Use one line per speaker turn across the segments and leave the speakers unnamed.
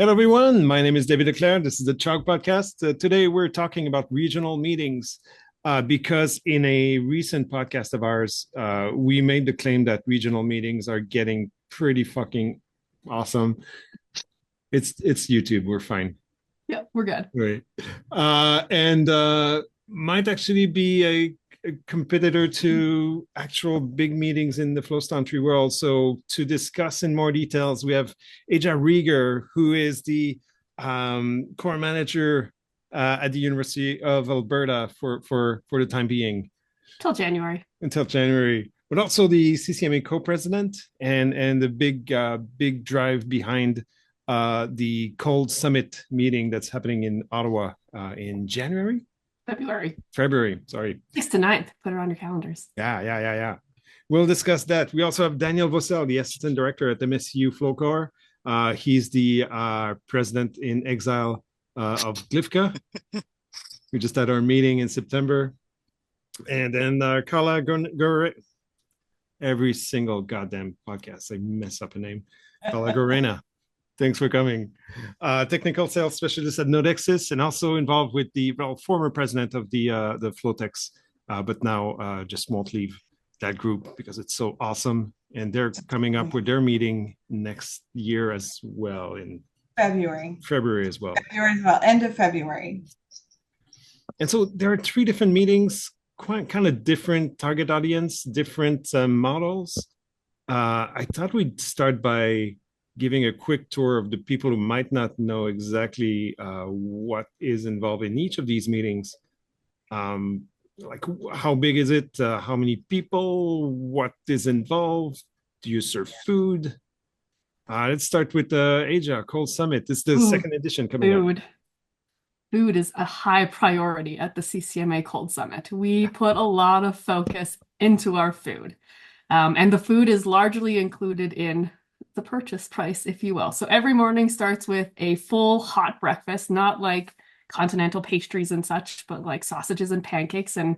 Hello, everyone. My name is David Leclerc. This is the ChUG podcast. Today, we're talking about regional meetings because in a recent podcast of ours, we made the claim that regional meetings are getting pretty fucking awesome. It's YouTube. We're fine.
Yeah, we're good.
Right. And might actually be a competitor to actual big meetings in the FlowTex world. So to discuss in more details, we have Aja Rieger, who is the core manager at the University of Alberta for the time being.
Till January.
Until January. But also the CCMA co-president and the big drive behind the Cold Summit meeting that's happening in Ottawa in January. February, sorry.
6th to 9th. Put it on your calendars.
Yeah. We'll discuss that. We also have Daniel Vocelle, the assistant director at MSU FlowCore. He's the president in exile of GLIIFCA. We just had our meeting in September. And then Karla Gorena. Every single goddamn podcast, I mess up a name. Karla Gorena. Thanks for coming. Technical sales specialist at Nodexis, and also involved with the former president of the FlowTex, but now just won't leave that group because it's so awesome. And they're coming up with their meeting next year as well in
February.
February as well.
End of February.
And so there are 3 different meetings, quite kind of different target audience, different models. I thought we'd start by giving a quick tour of the people who might not know exactly what is involved in each of these meetings. Like how big is it? How many people? What is involved? Do you serve food? Let's start with Aja, Cold Summit. This is the second edition coming up.
Food is a high priority at the CCMA Cold Summit. We put a lot of focus into our food. And the food is largely included in the purchase price, if you will. So every morning starts with a full hot breakfast, not like continental pastries and such, but like sausages and pancakes and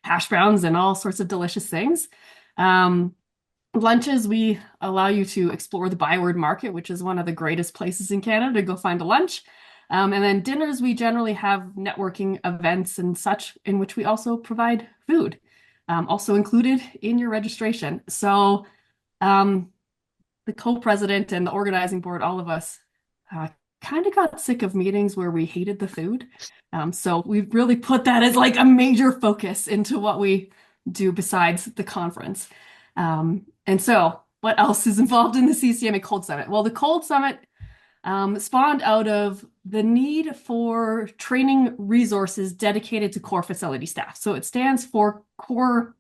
hash browns and all sorts of delicious things. Lunches, we allow you to explore the Byward Market, which is one of the greatest places in Canada to go find a lunch. And then dinners, we generally have networking events and such in which we also provide food, also included in your registration. So the co-president and the organizing board, all of us kind of got sick of meetings where we hated the food. So we've really put that as like a major focus into what we do besides the conference. And so what else is involved in the CCMA Cold Summit? Well, the Cold Summit spawned out of the need for training resources dedicated to core facility staff. So it stands for Core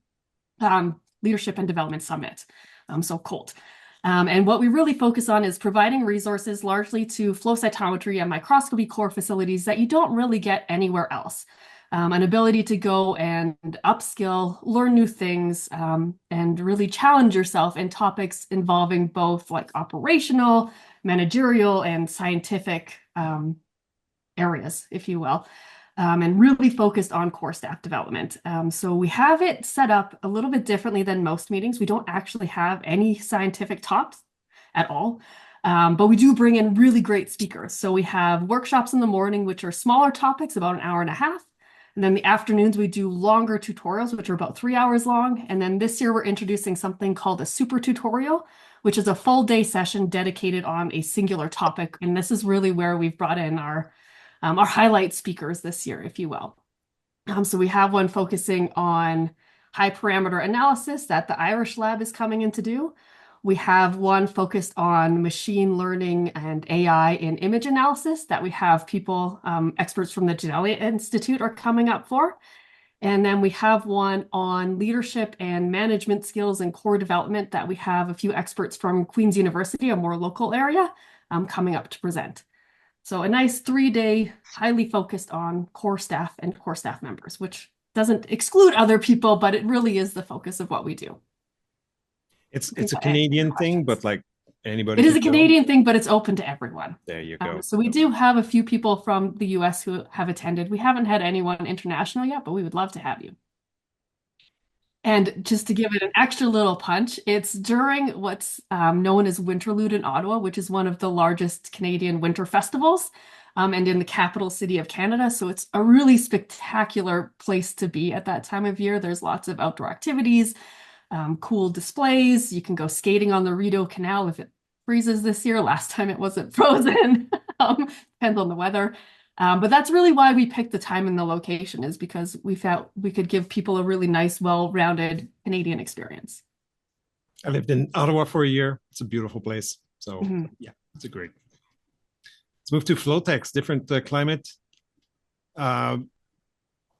Leadership and Development Summit, so COLT. And what we really focus on is providing resources largely to flow cytometry and microscopy core facilities that you don't really get anywhere else. An ability to go and upskill, learn new things, and really challenge yourself in topics involving both like operational, managerial, and scientific areas, if you will. And really focused on core staff development. So we have it set up a little bit differently than most meetings. We don't actually have any scientific talks at all, but we do bring in really great speakers. So we have workshops in the morning, which are smaller topics, about an hour and a half. And then the afternoons, we do longer tutorials, which are about 3 hours long. And then this year, we're introducing something called a super tutorial, which is a full day session dedicated on a singular topic. And this is really where we've brought in our highlight speakers this year, if you will. So we have one focusing on high parameter analysis that the Irish lab is coming in to do. We have one focused on machine learning and AI in image analysis that we have people, experts from the Genelia Institute are coming up for. And then we have one on leadership and management skills and core development that we have a few experts from Queen's University, a more local area, coming up to present. So a nice 3-day, highly focused on core staff and core staff members, which doesn't exclude other people, but it really is the focus of what we do.
It's a Canadian thing, but like anybody.
It is a Canadian thing, but it's open to everyone.
There you go.
So we do have a few people from the US who have attended. We haven't had anyone international yet, but we would love to have you. And just to give it an extra little punch, it's during what's known as Winterlude in Ottawa, which is one of the largest Canadian winter festivals, and in the capital city of Canada. So it's a really spectacular place to be at that time of year. There's lots of outdoor activities, cool displays. You can go skating on the Rideau Canal if it freezes this year. Last time it wasn't frozen. Depends on the weather. But that's really why we picked the time and the location, is because we felt we could give people a really nice, well-rounded Canadian experience.
I lived in Ottawa for a year. It's a beautiful place. So yeah, it's a great. Let's move to FlowTex, different climate.
Very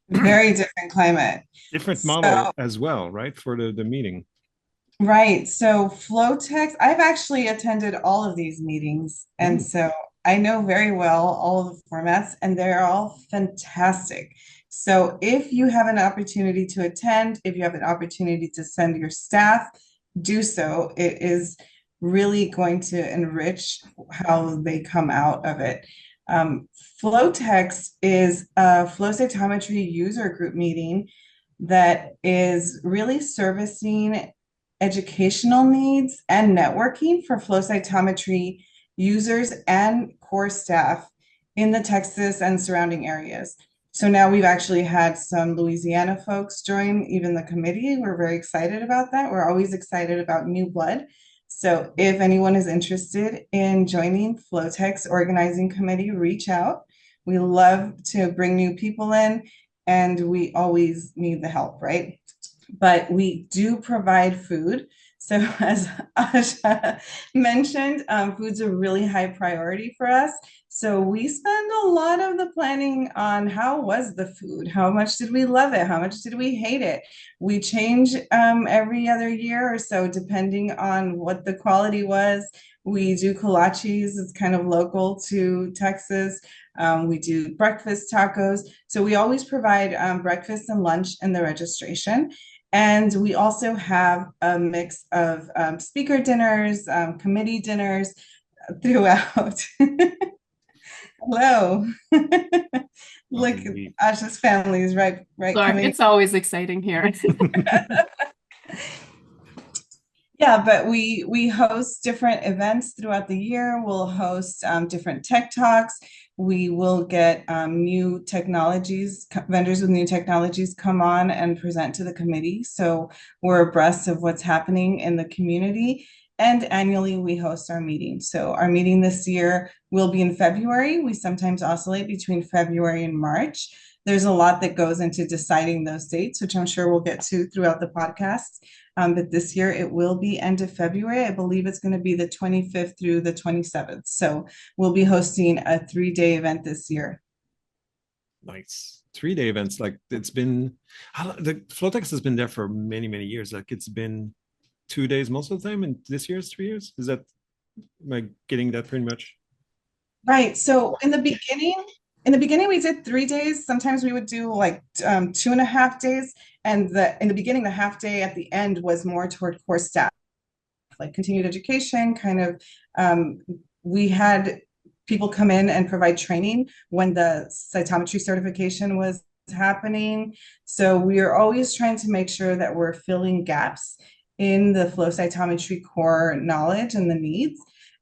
different climate.
Different model as well, right? For the meeting.
Right. So FlowTex, I've actually attended all of these meetings. And so I know very well all of the formats, and they're all fantastic. So if you have an opportunity to attend, if you have an opportunity to send your staff, do so. It is really going to enrich how they come out of it. FlowTex is a flow cytometry user group meeting that is really servicing educational needs and networking for flow cytometry users and core staff in the Texas and surrounding areas. So now we've actually had some Louisiana folks join even the committee. We're very excited about that. We're always excited about new blood. So if anyone is interested in joining FlowTex organizing committee, reach out. We love to bring new people in, and we always need the help, right? But we do provide food. So as Aja mentioned, food's a really high priority for us. So we spend a lot of the planning on how was the food? How much did we love it? How much did we hate it? We change every other year or so, depending on what the quality was. We do kolaches, it's kind of local to Texas. We do breakfast tacos. So we always provide breakfast and lunch in the registration. And we also have a mix of speaker dinners, committee dinners throughout. Hello. Look, Aja's family is right.
Sorry, it's always exciting here.
Yeah, but we host different events throughout the year. We'll host different tech talks. We will get new technologies, vendors with new technologies come on and present to the committee. So we're abreast of what's happening in the community. And annually, we host our meeting. So our meeting this year will be in February. We sometimes oscillate between February and March. There's a lot that goes into deciding those dates, which I'm sure we'll get to throughout the podcast. But this year it will be end of February. I believe it's going to be the 25th through the 27th. So we'll be hosting a 3-day event this year.
Nice. 3-day events. Like it's been, the FlowTex has been there for many, many years. Like it's been 2 days most of the time, and this year is 3 years. Is that, am I getting that pretty much?
Right. So in the beginning, we did 3 days. Sometimes we would do like 2.5 days. And in the beginning, the half day at the end was more toward core staff, like continued education, kind of. We had people come in and provide training when the cytometry certification was happening. So we are always trying to make sure that we're filling gaps in the flow cytometry core knowledge and the needs.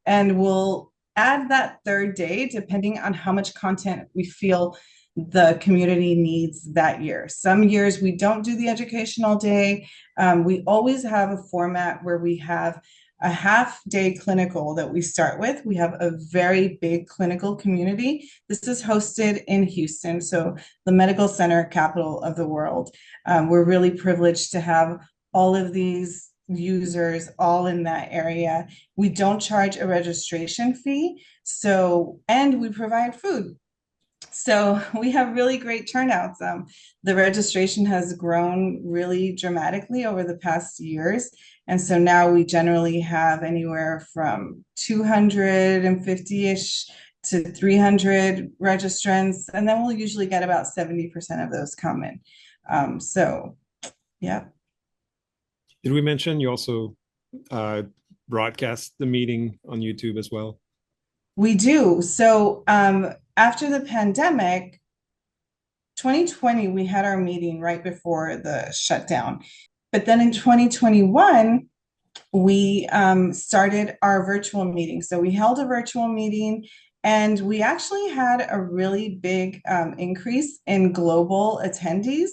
And we'll add that 3rd day depending on how much content we feel the community needs that year. Some years we don't do the educational day. We always have a format where we have a half-day clinical that we start with. We have a very big clinical community. This is hosted in Houston, so the medical center capital of the world. We're really privileged to have all of these users all in that area. We don't charge a registration fee, and we provide food. So we have really great turnouts. The registration has grown really dramatically over the past years. And so now we generally have anywhere from 250-ish to 300 registrants. And then we'll usually get about 70% of those come in. So, yeah.
Did we mention you also broadcast the meeting on YouTube as well?
We do. So after the pandemic, 2020, we had our meeting right before the shutdown. But then in 2021, we started our virtual meeting. So we held a virtual meeting, and we actually had a really big increase in global attendees.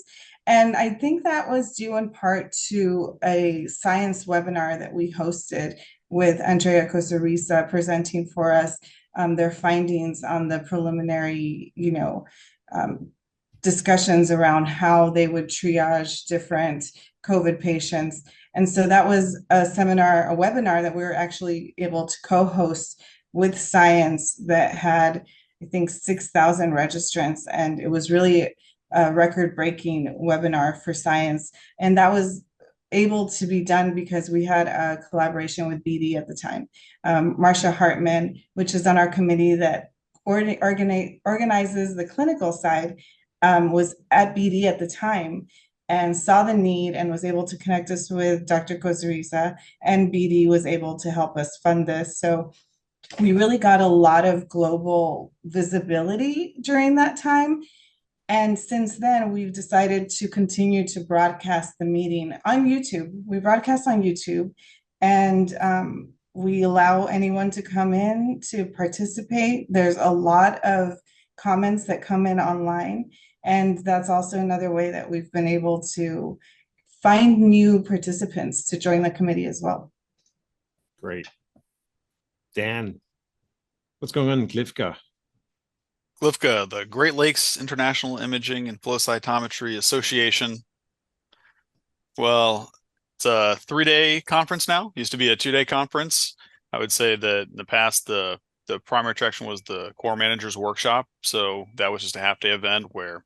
And I think that was due in part to a science webinar that we hosted with Andrea Cosarisa presenting for us their findings on the preliminary, discussions around how they would triage different COVID patients. And so that was a webinar that we were actually able to co-host with science that had, I think, 6,000 registrants. And it was really a record-breaking webinar for science. And that was able to be done because we had a collaboration with BD at the time. Marcia Hartman, which is on our committee that organizes the clinical side, was at BD at the time and saw the need and was able to connect us with Dr. Kozarisa, and BD was able to help us fund this. So we really got a lot of global visibility during that time. And since then, we've decided to continue to broadcast the meeting on YouTube. We broadcast on YouTube, and we allow anyone to come in to participate. There's a lot of comments that come in online. And that's also another way that we've been able to find new participants to join the committee as well.
Great. Dan, what's going on in GLIIFCA?
GLIIFCA, the Great Lakes International Imaging and Flow Cytometry Association. Well, it's a 3-day conference now. It used to be a 2-day conference. I would say that in the past, the primary attraction was the core managers workshop. So that was just a half-day event where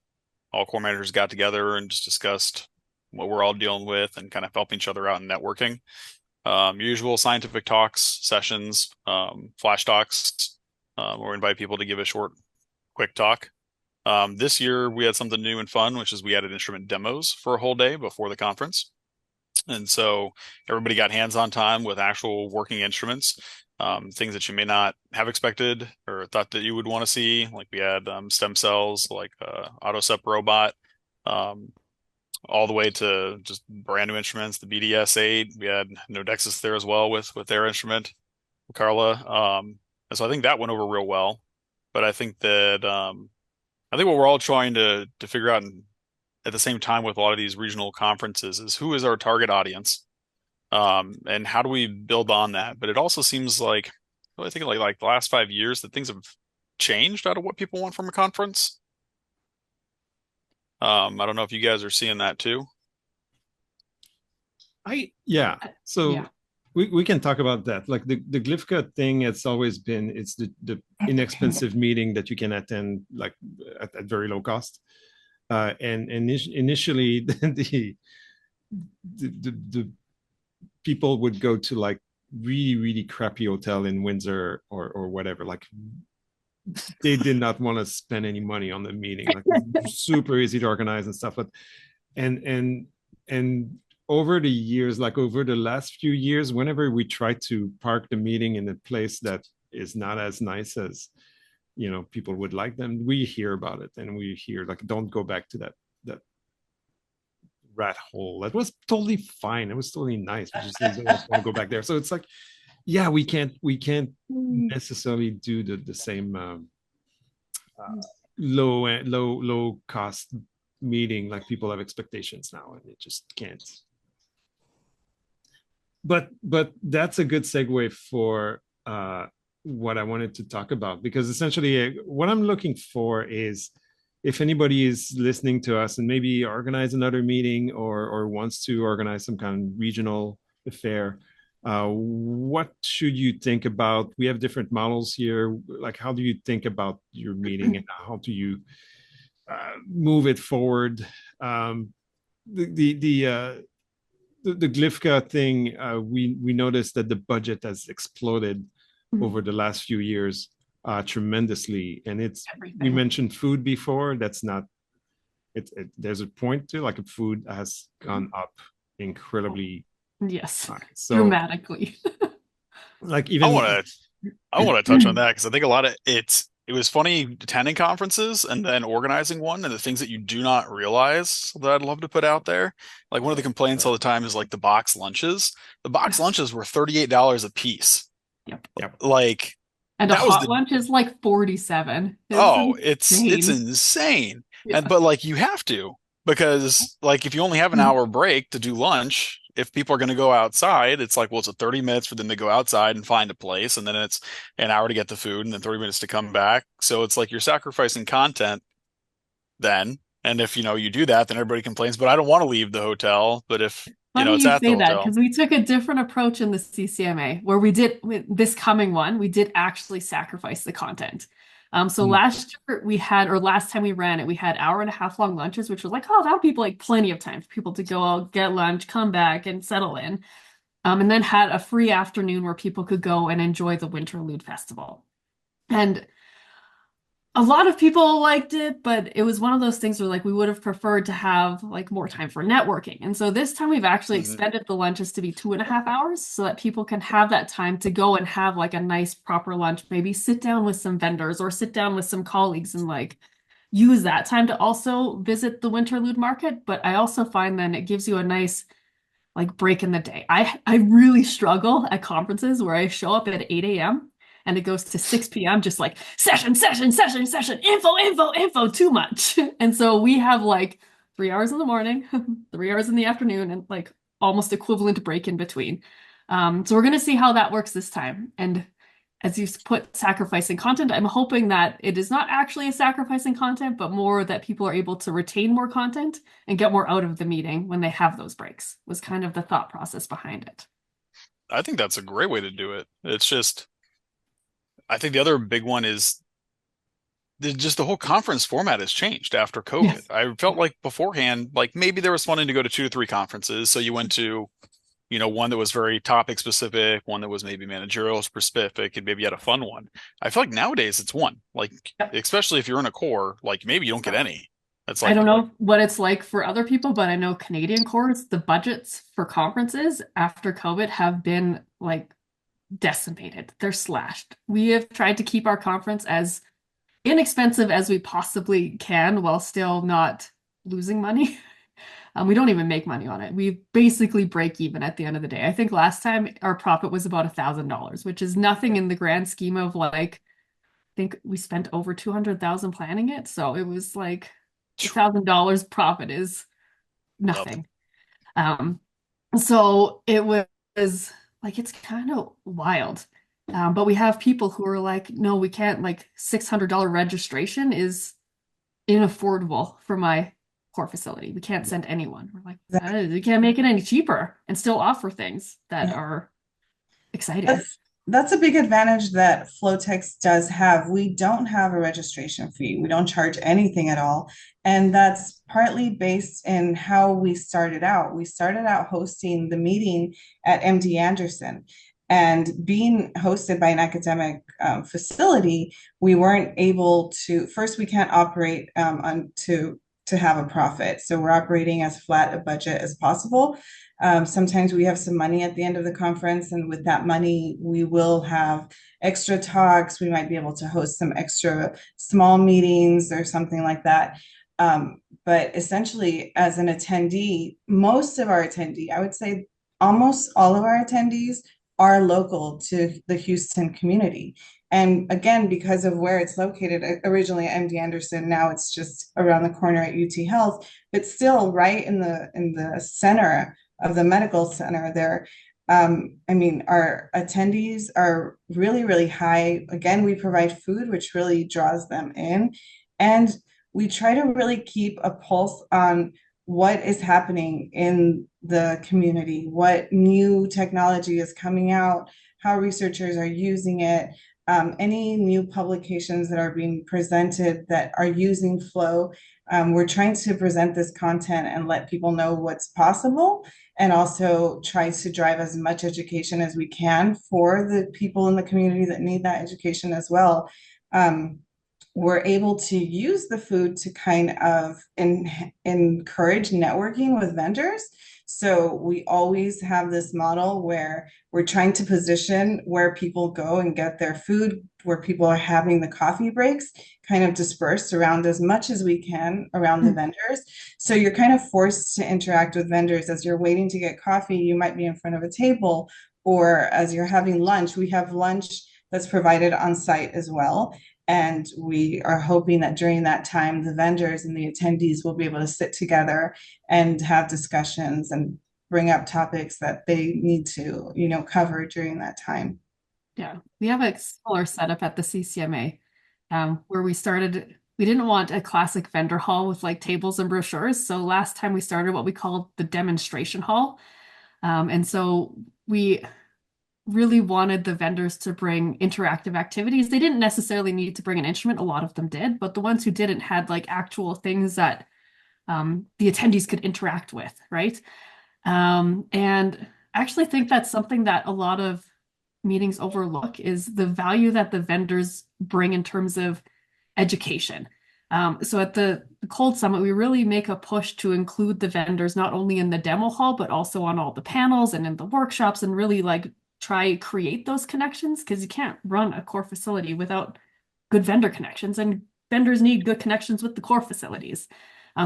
all core managers got together and just discussed what we're all dealing with and kind of helping each other out in networking. Usual scientific talks, sessions, flash talks, where we invite people to give a short, quick talk. This year we had something new and fun, which is we added instrument demos for a whole day before the conference. And so everybody got hands-on time with actual working instruments, things that you may not have expected or thought that you would want to see. Like we had stem cells, like AutoSep robot, all the way to just brand new instruments, the BDS-8. We had Nodexis there as well with their instrument, Karla. And so I think that went over real well. But I think that what we're all trying to figure out at the same time with a lot of these regional conferences is who is our target audience, and how do we build on that? But it also seems like, I think like the last 5 years that things have changed out of what people want from a conference. I don't know if you guys are seeing that too.
So we can talk about that. Like the GLIIFCA thing, it's always been, it's the inexpensive meeting that you can attend like at very low cost. And initially the people would go to like really, really crappy hotel in Windsor or whatever. Like they did not want to spend any money on the meeting. Like super easy to organize and stuff. But and over the years, like over the last few years, whenever we try to park the meeting in a place that is not as nice as people would like them, we hear about it, and we hear like, don't go back to that rat hole. That was totally fine. It was totally nice. We just don't want to go back there. So it's like, yeah, we can't necessarily do the same low cost meeting. Like people have expectations now, and it just can't. But that's a good segue for what I wanted to talk about, because essentially what I'm looking for is, if anybody is listening to us and maybe organize another meeting or wants to organize some kind of regional affair, what should you think about? We have different models here. Like, how do you think about your meeting, and how do you move it forward? The GLIIFCA thing, we noticed that the budget has exploded over the last few years tremendously, and we mentioned food before. That's not there's a point to, like, food has gone up incredibly.
Yes,
so
dramatically.
Like, even
I want to touch on that, because I think a lot of it was funny attending conferences and then organizing one, and the things that you do not realize that I'd love to put out there. Like one of the complaints all the time is like the box lunches. The box
Yes.
lunches were $38 a piece.
Yep.
Like
And a
that was
hot lunch is like 47.
it's
Insane.
insane. And
Yeah.
but like you have to, because like if you only have an hour break to do lunch, if people are going to go outside, it's like, well, it's a 30 minutes for them to go outside and find a place, and then it's an hour to get the food and then 30 minutes to come back. So it's like you're sacrificing content then. And if you do that, then everybody complains, but I don't want to leave the hotel. But if
Funny
it's
you
at the
say that,
hotel.
because we took a different approach in the CCMA where we did with this coming one, we did actually sacrifice the content. So last year we had, or last time we ran it, we had hour-and-a-half long lunches, which was like, oh, that would be like plenty of time for people to go out, get lunch, come back, and settle in. And then had a free afternoon where people could go and enjoy the Winterlude Festival. And a lot of people liked it, but it was one of those things where like we would have preferred to have like more time for networking. And so this time we've actually
Mhm.
expanded the lunches to be 2.5 hours so that people can have that time to go and have like a nice proper lunch, maybe sit down with some vendors or sit down with some colleagues and like use that time to also visit the Winterlude Market. But I also find then it gives you a nice like break in the day. I really struggle at conferences where I show up at 8 a.m. and it goes to 6 p.m. just like session, info, too much. And so we have like 3 hours in the morning, 3 hours in the afternoon, and like almost equivalent break in between. So we're going to see how that works this time. And as you put sacrificing content, I'm hoping that it is not actually a sacrificing content, but more that people are able to retain more content and get more out of the meeting when they have those breaks, was kind of the thought process behind it.
I think that's a great way to do it. It's just, I think the other big one is just the whole conference format has changed after COVID.
Yes.
I felt like beforehand, like maybe there was wanting to go to 2 to 3 conferences. So you went to, one that was very topic specific, one that was maybe managerial specific, and maybe you had a fun one. I feel like nowadays it's one, like,
Yep.
especially if you're in a core, like maybe you don't get any. That's
I
like,
don't know what it's like for other people, but I know Canadian cores, the budgets for conferences after COVID have been like decimated. They're slashed. We have tried to keep our conference as inexpensive as we possibly can while still not losing money. We don't even make money on it. We basically break even at the end of the day. I think last time our profit was about $1,000, which is nothing in the grand scheme of like, I think we spent over 200,000 planning it. So it was like $1,000 profit is nothing. So it was like, it's kind of wild. But we have people who are like, no, we can't, like $600 registration is inaffordable for my core facility. We can't send anyone. We're like, we can't make it any cheaper and still offer things that are exciting.
That's a big advantage that FlowTex does have. We don't have a registration fee. We don't charge anything at all. And that's partly based in how we started out. We started out hosting the meeting at MD Anderson. And being hosted by an academic facility, we weren't able to, first, we can't operate to have a profit. So we're operating as flat a budget as possible. Sometimes we have some money at the end of the conference, and with that money, we will have extra talks. We might be able to host some extra small meetings or something like that. But essentially, as an attendee, most of our attendee, I would say almost all of our attendees are local to the Houston community. And again, because of where it's located, originally at MD Anderson, now it's just around the corner at UT Health, but still right in the center of the medical center there. I mean, our attendees are really, really high. Again, we provide food, which really draws them in. And we try to really keep a pulse on what is happening in the community, what new technology is coming out, how researchers are using it, any new publications that are being presented that are using Flow. We're trying to present this content and let people know what's possible, and also try to drive as much education as we can for the people in the community that need that education as well. we're able to use the food to kind of encourage networking with vendors. So we always have this model where we're trying to position where people go and get their food, where people are having the coffee breaks, kind of dispersed around as much as we can around the vendors. So you're kind of forced to interact with vendors as you're waiting to get coffee. You might be in front of a table, or as you're having lunch. We have lunch that's provided on site as well. And we are hoping that during that time, the vendors and the attendees will be able to sit together and have discussions and bring up topics that they need to, cover during that time.
Yeah, we have a similar setup at the CCMA, where we didn't want a classic vendor hall with like tables and brochures. So last time we started what we called the demonstration hall. And so we really wanted the vendors to bring interactive activities. They didn't necessarily need to bring an instrument. A lot of them did, but the ones who didn't had like actual things that the attendees could interact with, right? And I actually think that's something that a lot of meetings overlook is the value that the vendors bring in terms of education. So at the Cold Summit, we really make a push to include the vendors not only in the demo hall, but also on all the panels and in the workshops, and really like try create those connections, because you can't run a core facility without good vendor connections, and vendors need good connections with the core facilities.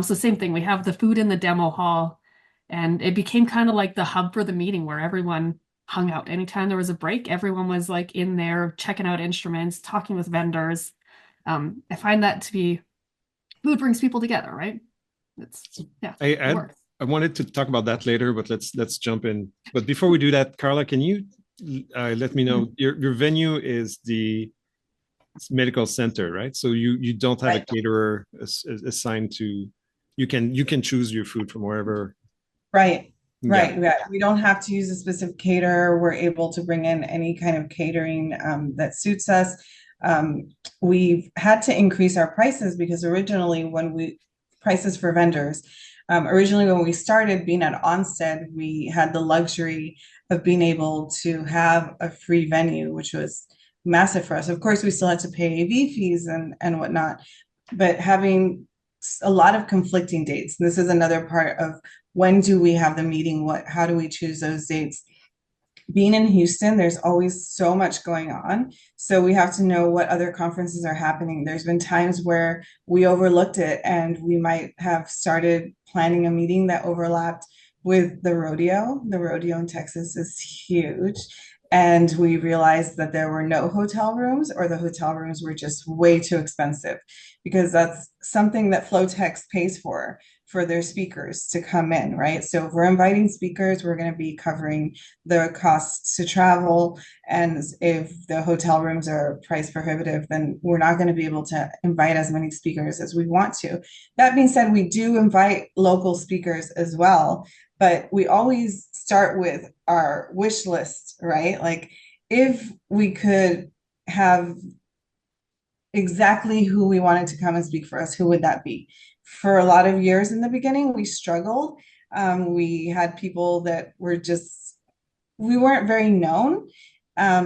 So same thing, we have the food in the demo hall, and it became kind of like the hub for the meeting where everyone hung out. Anytime there was a break, everyone was like in there checking out instruments, talking with vendors. I find that to be food brings people together, right?
I wanted to talk about that later, but let's jump in. But before we do that, Karla, can you let me know your venue is the medical center, right? So you don't have a caterer assigned to. You can choose your food from wherever.
Right. Yeah. We don't have to use a specific caterer. We're able to bring in any kind of catering that suits us. We've had to increase our prices because originally prices for vendors. Originally, when we started being at Onstead, we had the luxury of being able to have a free venue, which was massive for us. Of course, we still had to pay AV fees and whatnot, but having a lot of conflicting dates. And this is another part of when do we have the meeting? How do we choose those dates? Being in Houston, there's always so much going on. So we have to know what other conferences are happening. There's been times where we overlooked it and we might have started planning a meeting that overlapped with the rodeo. The rodeo in Texas is huge. And we realized that there were no hotel rooms, or the hotel rooms were just way too expensive, because that's something that FlowTex pays for their speakers to come in, right? So if we're inviting speakers, we're going to be covering the costs to travel. And if the hotel rooms are price prohibitive, then we're not going to be able to invite as many speakers as we want to. That being said, we do invite local speakers as well, but we always start with our wish list, right? Like if we could have exactly who we wanted to come and speak for us, who would that be? For a lot of years in the beginning, we struggled. We had people that we weren't very known.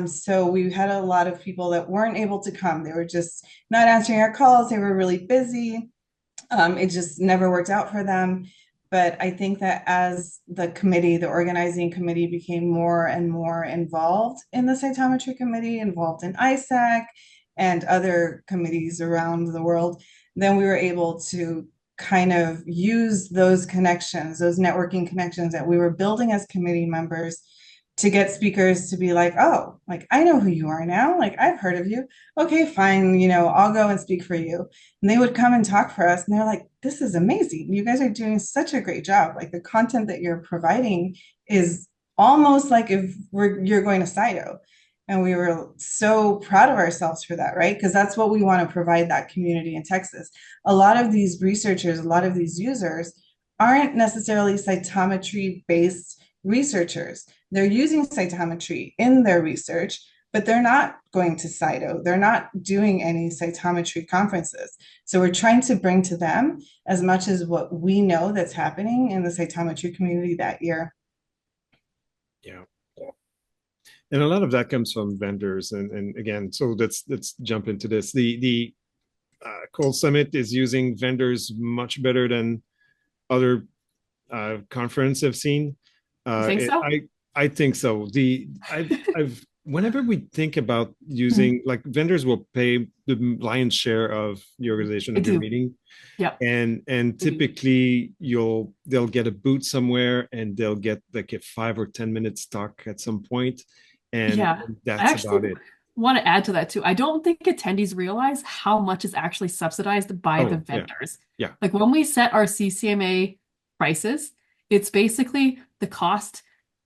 So we had a lot of people that weren't able to come. They were just not answering our calls. They were really busy. It just never worked out for them. But I think that as the organizing committee became more and more involved in the cytometry committee, involved in ISAC and other committees around the world, then we were able to kind of use those connections, those networking connections that we were building as committee members, to get speakers to be like, oh, like, I know who you are now. Like, I've heard of you. Okay, fine. I'll go and speak for you. And they would come and talk for us. And they're like, this is amazing. You guys are doing such a great job. Like, the content that you're providing is almost like if you're going to CYTO. And we were so proud of ourselves for that, right? Because that's what we want to provide that community in Texas. A lot of these researchers, a lot of these users aren't necessarily cytometry-based researchers. They're using cytometry in their research, but they're not going to CYTO. They're not doing any cytometry conferences. So we're trying to bring to them as much as what we know that's happening in the cytometry community that year.
Yeah. And a lot of that comes from vendors. And again, so let's jump into this. Cold Summit is using vendors much better than other conference I've seen.
You think so?
I think so. I've whenever we think about using like vendors will pay the lion's share of the organization of your meeting.
Yep.
And typically they'll get a booth somewhere and they'll get like a 5 or 10 minutes talk at some point. And that's about it.
Want to add to that too. I don't think attendees realize how much is actually subsidized by the vendors.
Yeah.
Like when we set our CCMA prices, it's basically the cost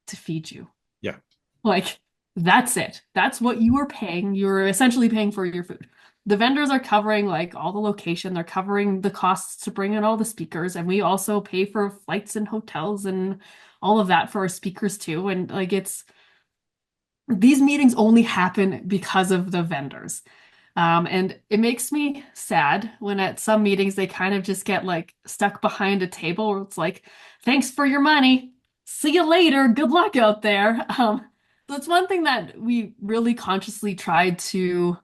to feed you.
Yeah.
Like that's it. That's what you are paying. You're essentially paying for your food. The vendors are covering like all the location. They're covering the costs to bring in all the speakers. And we also pay for flights and hotels and all of that for our speakers too. And like these meetings only happen because of the vendors. And it makes me sad when at some meetings they kind of just get like stuck behind a table where it's like, thanks for your money. See you later. Good luck out there. That's one thing that we really consciously tried to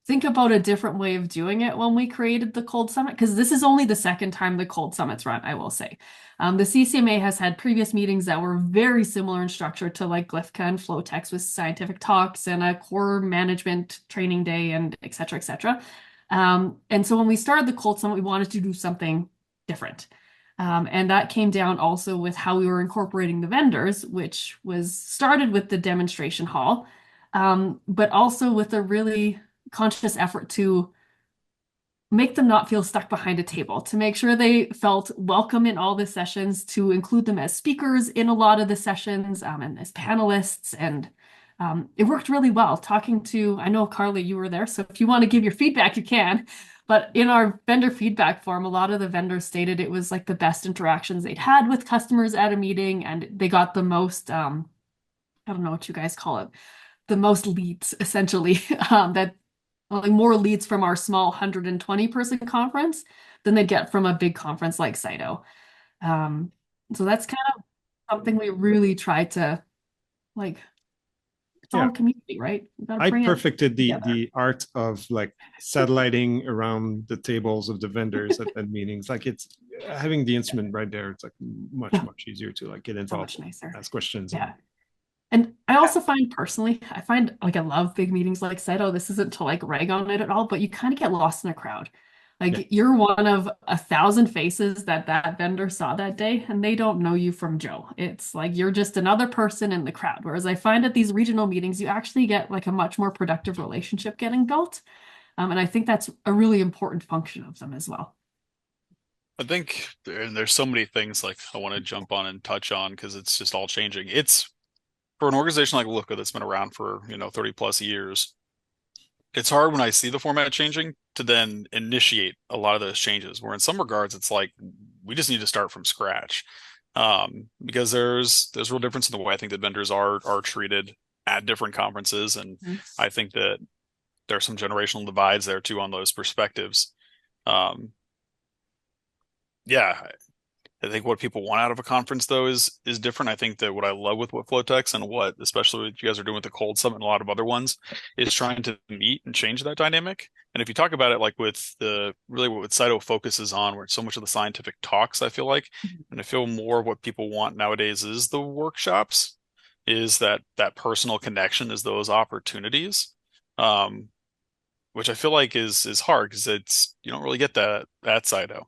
think about a different way of doing it when we created the Cold Summit, because this is only the second time the Cold Summit's run, I will say. The CCMA has had previous meetings that were very similar in structure to like GLIIFCA and FlowTex with scientific talks and a core management training day and et cetera, et cetera. And so when we started the Cold Summit, we wanted to do something different. And that came down also with how we were incorporating the vendors, which was started with the demonstration hall, but also with a really conscious effort to make them not feel stuck behind a table, to make sure they felt welcome in all the sessions, to include them as speakers in a lot of the sessions and as panelists. And it worked really well. I know, Karla, you were there, so if you want to give your feedback, you can. But in our vendor feedback form, a lot of the vendors stated it was like the best interactions they'd had with customers at a meeting, and they got the most, I don't know what you guys call it, the most leads, essentially, like more leads from our small 120-person conference than they'd get from a big conference like CYTO. So that's kind of something we really try to like. It's all community, right?
I perfected the art of like satelliting around the tables of the vendors at meetings. Like it's having the instrument right there. It's like much easier to like get involved, ask questions.
Yeah. And I also find personally, I love big meetings like CYTO. This isn't to like rag on it at all, but you kind of get lost in a crowd. Like you're one of 1,000 faces that vendor saw that day, and they don't know you from Joe. It's like you're just another person in the crowd. Whereas I find at these regional meetings, you actually get like a much more productive relationship getting built. And I think that's a really important function of them as well.
I think there's so many things like I want to jump on and touch on because it's just all changing. It's for an organization like GLIIFCA that's been around for 30 plus years. It's hard when I see the format changing to then initiate a lot of those changes, where in some regards it's like we just need to start from scratch, because there's real difference in the way I think that vendors are treated at different conferences, and I think that there are some generational divides there too on those perspectives. I think what people want out of a conference though is different. I think that what I love with what FlowTex and what especially what you guys are doing with the Cold Summit and a lot of other ones is trying to meet and change that dynamic. And if you talk about it like with really what CYTO focuses on, where it's so much of the scientific talks, I feel like, and I feel more what people want nowadays is the workshops, is that personal connection, is those opportunities, which I feel like is hard because you don't really get that at CYTO.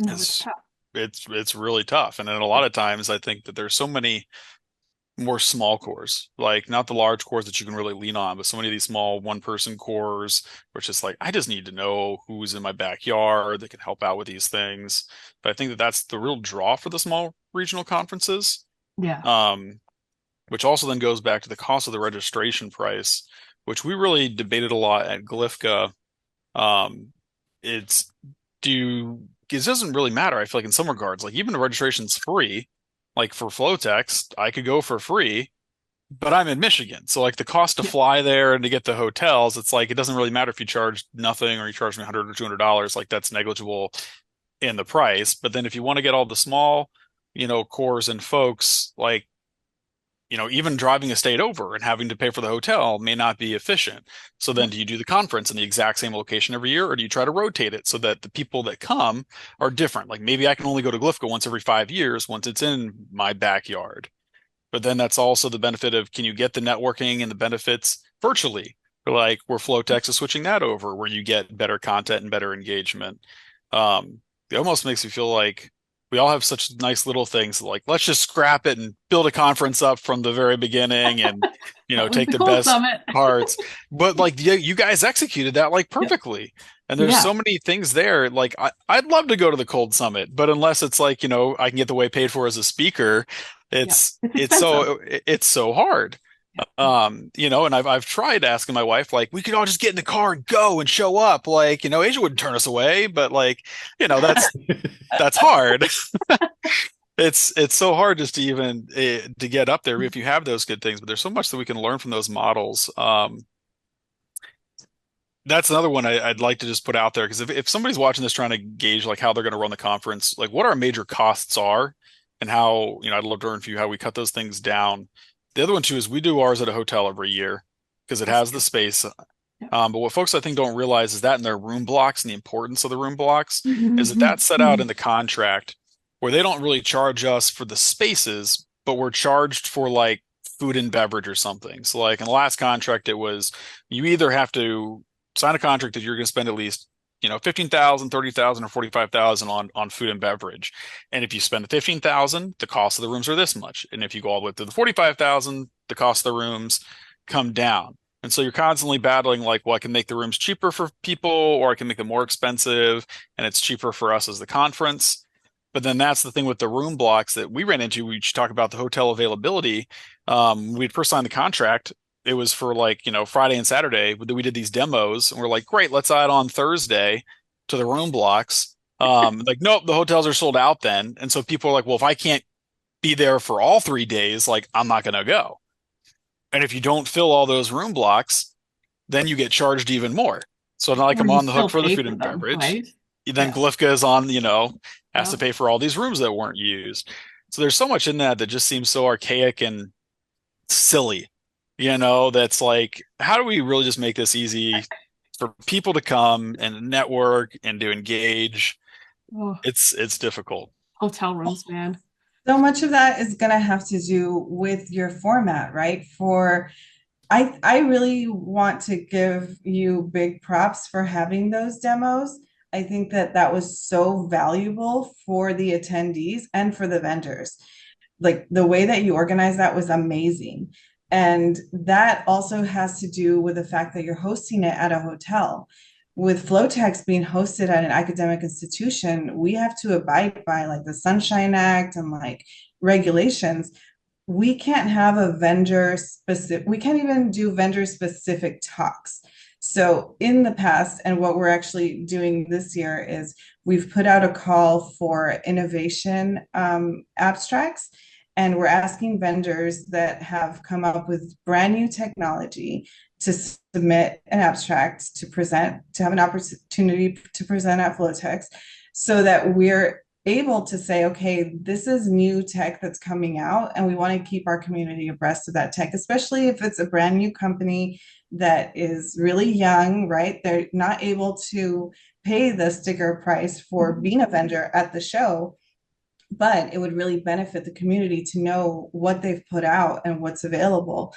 No, it's tough.
It's really tough. And then a lot of times I think that there's so many more small cores, like not the large cores that you can really lean on, but so many of these small one-person cores, which is like, I just need to know who's in my backyard that can help out with these things. But I think that that's the real draw for the small regional conferences.
Yeah.
Which also then goes back to the cost of the registration price, which we really debated a lot at GLIIFCA. It doesn't really matter. I feel like in some regards, like even the registration's free, like for FlowTex, I could go for free, but I'm in Michigan. So like the cost to fly there and to get the hotels, it's like, it doesn't really matter if you charge nothing or you charge me $100 or $200, like that's negligible in the price. But then if you want to get all the small, cores and folks, like even driving a state over and having to pay for the hotel may not be efficient. So then do you do the conference in the exact same location every year, or do you try to rotate it so that the people that come are different? Like maybe I can only go to GLIIFCA once every 5 years once it's in my backyard. But then that's also the benefit of, can you get the networking and the benefits virtually? Like where FlowTex is switching that over, where you get better content and better engagement. It almost makes me feel like we all have such nice little things, like let's just scrap it and build a conference up from the very beginning and take the best parts. But like you guys executed that like perfectly. And there's so many things there. Like I'd love to go to the Cold Summit, but unless it's like, I can get the way paid for as a speaker, it's so hard. And I've tried asking my wife, like, we could all just get in the car and go and show up. Like, Asia wouldn't turn us away, but like, that's hard. It's so hard just to even to get up there if you have those good things, but there's so much that we can learn from those models. That's another one I'd like to just put out there, because if somebody's watching this trying to gauge like how they're going to run the conference, like what our major costs are and how, I'd love to learn from you how we cut those things down. The other one too is we do ours at a hotel every year because it has the space. But what folks I think don't realize is that in their room blocks, and the importance of the room blocks is that that's set out in the contract, where they don't really charge us for the spaces, but we're charged for like food and beverage or something. So like in the last contract, it was you either have to sign a contract that you're going to spend at least 15,000, 30,000, or 45,000 on food and beverage. And if you spend the 15,000, the cost of the rooms are this much. And if you go all the way to the 45,000, the cost of the rooms come down. And so you're constantly battling like, well, I can make the rooms cheaper for people, or I can make them more expensive, and it's cheaper for us as the conference. But then that's the thing with the room blocks that we ran into. We talk about the hotel availability. We'd first signed the contract. It was for like, Friday and Saturday. We did these demos and we're like, great, let's add on Thursday to the room blocks. Like, nope, the hotels are sold out then. And so people are like, well, if I can't be there for all 3 days, like I'm not going to go. And if you don't fill all those room blocks, then you get charged even more. So not like I'm on the hook for the food and beverage. Right? Then GLIIFCA is on, has to pay for all these rooms that weren't used. So there's so much in that just seems so archaic and silly. That's like, how do we really just make this easy for people to come and network and to engage? It's difficult.
Hotel rooms, man.
So much of that is going to have to do with your format, right? I really want to give you big props for having those demos. I think that was so valuable for the attendees and for the vendors. Like the way that you organized that was amazing. And that also has to do with the fact that you're hosting it at a hotel. With FlowTex being hosted at an academic institution, we have to abide by like the Sunshine Act and like regulations. We can't have we can't even do vendor specific talks. So in the past, and what we're actually doing this year is we've put out a call for innovation abstracts. And we're asking vendors that have come up with brand new technology to submit an abstract to present, to have an opportunity to present at FlowTex, so that we're able to say, okay, this is new tech that's coming out, and we want to keep our community abreast of that tech, especially if it's a brand new company that is really young, right? They're not able to pay the sticker price for being a vendor at the show. But it would really benefit the community to know what they've put out and what's available.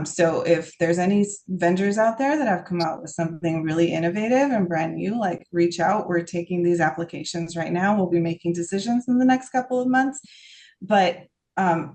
So if there's any vendors out there that have come out with something really innovative and brand new, like reach out. We're taking these applications right now. We'll be making decisions in the next couple of months. But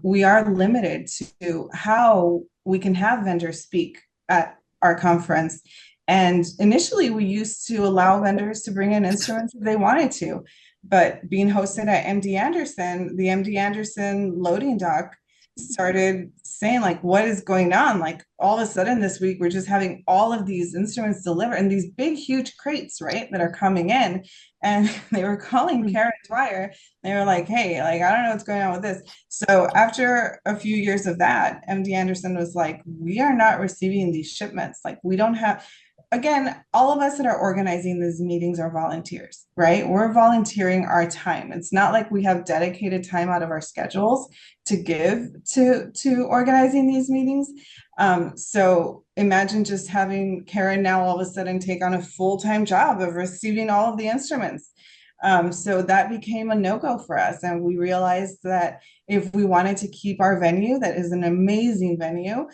we are limited to how we can have vendors speak at our conference. And initially, we used to allow vendors to bring in instruments if they wanted to. But being hosted at MD Anderson, the MD Anderson loading dock started saying like, what is going on? Like all of a sudden this week, we're just having all of these instruments delivered in these big, huge crates, right, that are coming in. And they were calling Karen Dwyer. They were like, hey, like, I don't know what's going on with this. So after a few years of that, MD Anderson was like, we are not receiving these shipments. Like we don't have, again, all of us that are organizing these meetings are volunteers, right? We're volunteering our time. It's not like we have dedicated time out of our schedules to give to organizing these meetings. So imagine just having Karen now all of a sudden take on a full-time job of receiving all of the instruments. So that became a no-go for us. And we realized that if we wanted to keep our venue, that is an amazing venue,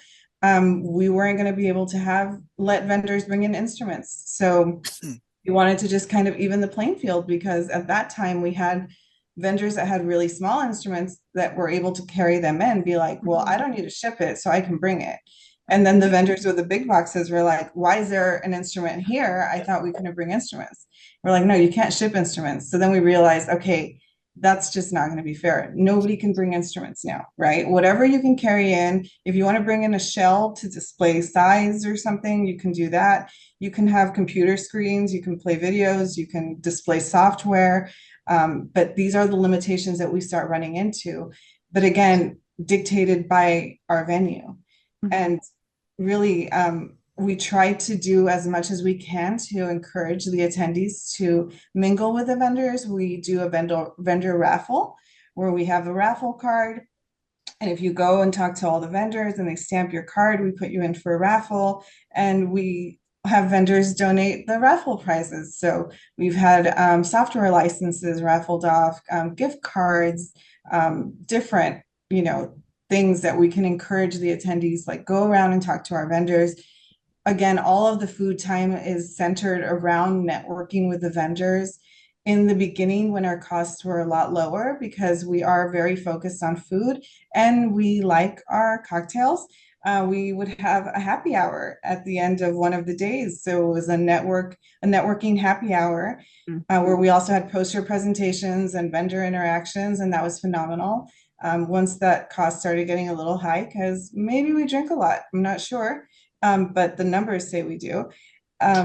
we weren't going to be able to let vendors bring in instruments. So we wanted to just kind of even the playing field, because at that time we had vendors that had really small instruments that were able to carry them in, be like, well, I don't need to ship it, so I can bring it. And then the vendors with the big boxes were like, why is there an instrument here? I thought we couldn't bring instruments. We're like, no, you can't ship instruments. So then we realized, okay, that's just not going to be fair. Nobody can bring instruments now, right? Whatever you can carry in, if you want to bring in a shell to display size or something, you can do that. You can have computer screens, you can play videos, you can display software. But these are the limitations that we start running into. But again, dictated by our venue. And really, we try to do as much as we can to encourage the attendees to mingle with the vendors. We do a vendor raffle where we have a raffle card. And if you go and talk to all the vendors and they stamp your card, we put you in for a raffle, and we have vendors donate the raffle prizes. So we've had software licenses raffled off, gift cards, different, things that we can encourage the attendees, like go around and talk to our vendors. Again, all of the food time is centered around networking with the vendors in the beginning when our costs were a lot lower, because we are very focused on food and we like our cocktails. We would have a happy hour at the end of one of the days. So it was a networking happy hour, where we also had poster presentations and vendor interactions, and that was phenomenal. Once that cost started getting a little high, because maybe we drink a lot, I'm not sure, but the numbers say we do.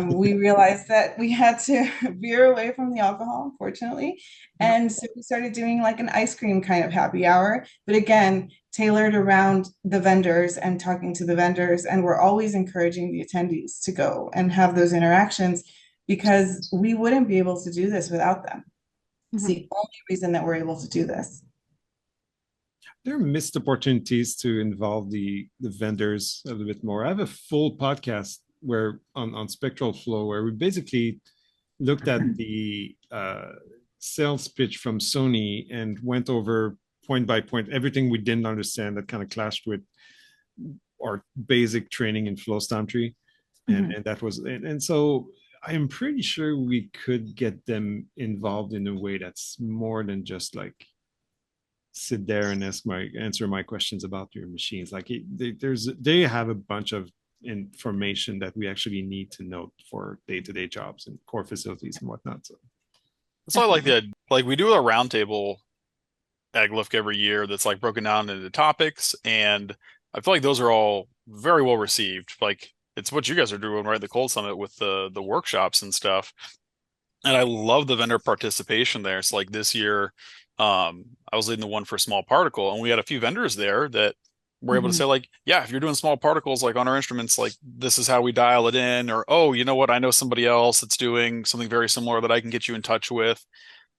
We realized that we had to veer away from the alcohol, unfortunately. And so we started doing like an ice cream kind of happy hour, but again, tailored around the vendors and talking to the vendors. And we're always encouraging the attendees to go and have those interactions, because we wouldn't be able to do this without them. It's the only reason that we're able to do this.
There are missed opportunities to involve the vendors a little bit more. I have a full podcast where on spectral flow, where we basically looked at the sales pitch from Sony and went over point by point everything we didn't understand that kind of clashed with our basic training in flowstometry. And that was, and so I'm pretty sure we could get them involved in a way that's more than just like sit there and answer my questions about your machines. Like they have a bunch of information that we actually need to know for day-to-day jobs and core facilities and whatnot. So
that's why I like we do a roundtable at GLIIFCA every year that's like broken down into topics, and I feel like those are all very well received. Like it's what you guys are doing right at the Cold Summit with the workshops and stuff. And I love the vendor participation there. It's like this year, I was leading the one for small particle, and we had a few vendors there that were able to say like, yeah, if you're doing small particles, like on our instruments, like this is how we dial it in, or, oh, you know what? I know somebody else that's doing something very similar that I can get you in touch with.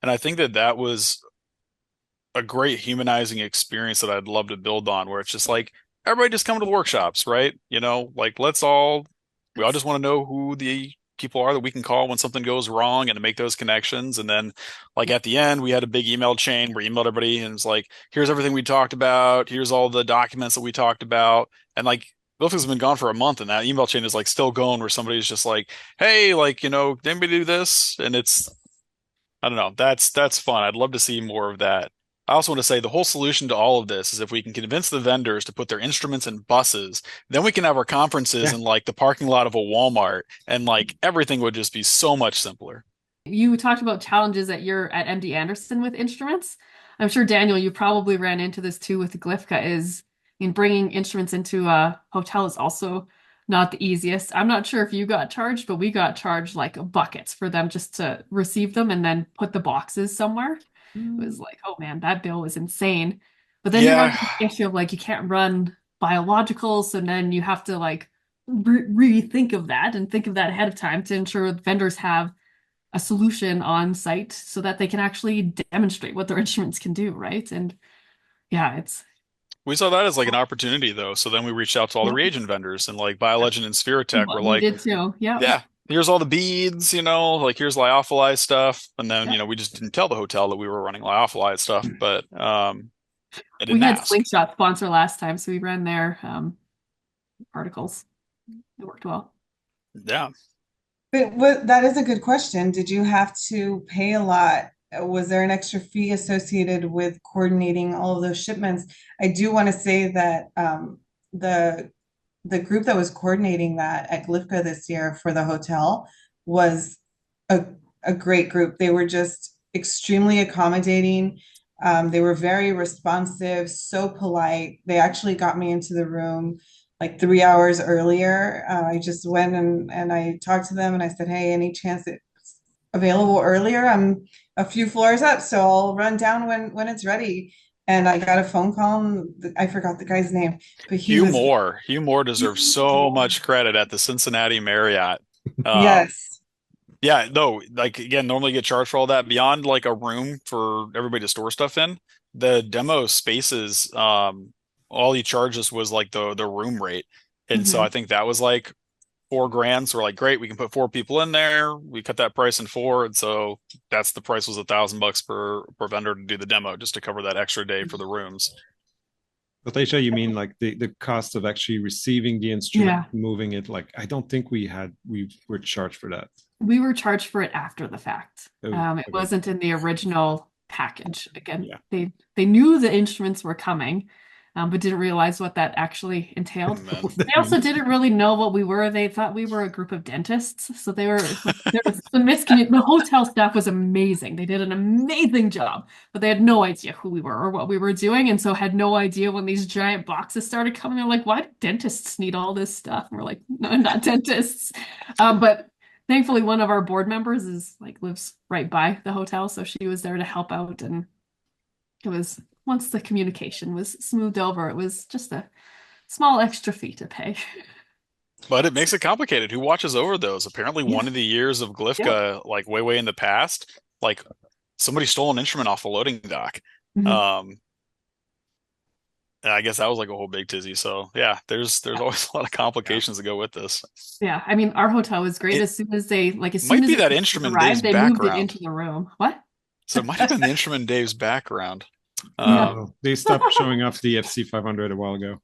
And I think that was a great humanizing experience that I'd love to build on, where it's just like, everybody just come to the workshops, right? Like we all just want to know who the people are that we can call when something goes wrong, and to make those connections. And then like at the end, we had a big email chain where we emailed everybody and it's like, here's everything we talked about. Here's all the documents that we talked about. And like, GLIIFCA has been gone for a month, and that email chain is like still going, where somebody's just like, hey, like, did anybody do this? And it's, I don't know, that's fun. I'd love to see more of that. I also want to say the whole solution to all of this is if we can convince the vendors to put their instruments in buses, then we can have our conferences in like the parking lot of a Walmart, and like everything would just be so much simpler.
You talked about challenges at MD Anderson with instruments. I'm sure, Daniel, you probably ran into this too with GLIIFCA. Bringing instruments into a hotel is also not the easiest. I'm not sure if you got charged, but we got charged like buckets for them just to receive them and then put the boxes somewhere. It was like, oh man, that bill was insane. But then you have the issue of like, you can't run biologicals, so then you have to like rethink of that and think of that ahead of time to ensure vendors have a solution on site so that they can actually demonstrate what their instruments can do, right? And yeah, it's
We saw that as like an opportunity though. So then we reached out to all the reagent vendors and like BioLegend and Spherotech were
we
like,
did too. Yeah.
yeah, here's all the beads, like here's lyophilized stuff. And then,
Yeah.
we just didn't tell the hotel that we were running lyophilized stuff, but I
We
didn't
had
ask.
Slingshot sponsor last time, so we ran their articles. It worked well.
Yeah.
But that is a good question. Did you have to pay a lot? Was there an extra fee associated with coordinating all of those shipments? I do want to say that the the group that was coordinating that at GLIIFCA this year for the hotel was a, a great group. They were just extremely accommodating. They were very responsive, so polite. They actually got me into the room like 3 hours earlier. I just went and I talked to them and I said, hey, any chance it's available earlier? I'm a few floors up, so I'll run down when it's ready. And I got a phone call. And I forgot the guy's name, but he
Hugh
was
Moore. Hugh Moore deserves so much credit at the Cincinnati Marriott.
yes.
Yeah, no, like again, normally get charged for all that beyond like a room for everybody to store stuff in. The demo spaces, all he charged us was like the room rate. And so
Mhm.
I think that was like $4,000. So we're like, great, we can put 4 people in there. We cut that price in four. And so that's the price was $1,000 per vendor to do the demo just to cover that extra day for the rooms.
But Aisha, you mean like the cost of actually receiving the instrument,
Yeah.
moving it? Like, I don't think we were charged for that.
We were charged for it after the fact.
Oh,
It
okay.
wasn't in the original package. Again,
Yeah.
they knew the instruments were coming, but didn't realize what that actually entailed.
Man.
They also didn't really know what we were. They thought we were a group of dentists. So there was some miscommunication. The hotel staff was amazing. They did an amazing job, but they had no idea who we were or what we were doing. And so had no idea when these giant boxes started coming. They're like, why do dentists need all this stuff? And we're like, no, not dentists. But thankfully, one of our board members lives right by the hotel. So she was there to help out. And it was, once the communication was smoothed over, it was just a small extra fee to pay.
But it makes it complicated. Who watches over those? Apparently,
Yeah.
one of the years of GLIIFCA, like way in the past, like somebody stole an instrument off a loading dock.
Mhm.
And I guess that was like a whole big tizzy. So yeah, there's
Yeah.
always a lot of complications that go with this.
Yeah, I mean, our hotel was great.
It
as soon as they
might
it
be that instrument in Dave's
arrived, they moved it
background.
into the room. What?
So it might have been the instrument in Dave's background.
They stopped showing off the FC500 a while ago.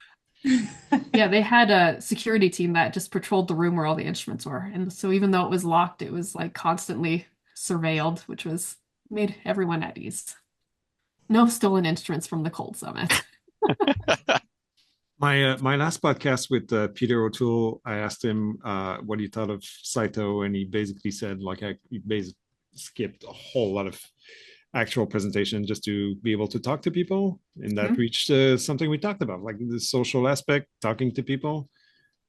Yeah, they had a security team that just patrolled the room where all the instruments were. And so even though it was locked, it was like constantly surveilled, which made everyone at ease. No stolen instruments from the Cold Summit.
My last podcast with Peter O'Toole, I asked him what he thought of CYTO, and he basically said he basically skipped a whole lot of actual presentation just to be able to talk to people, and that reached something we talked about, like the social aspect, talking to people.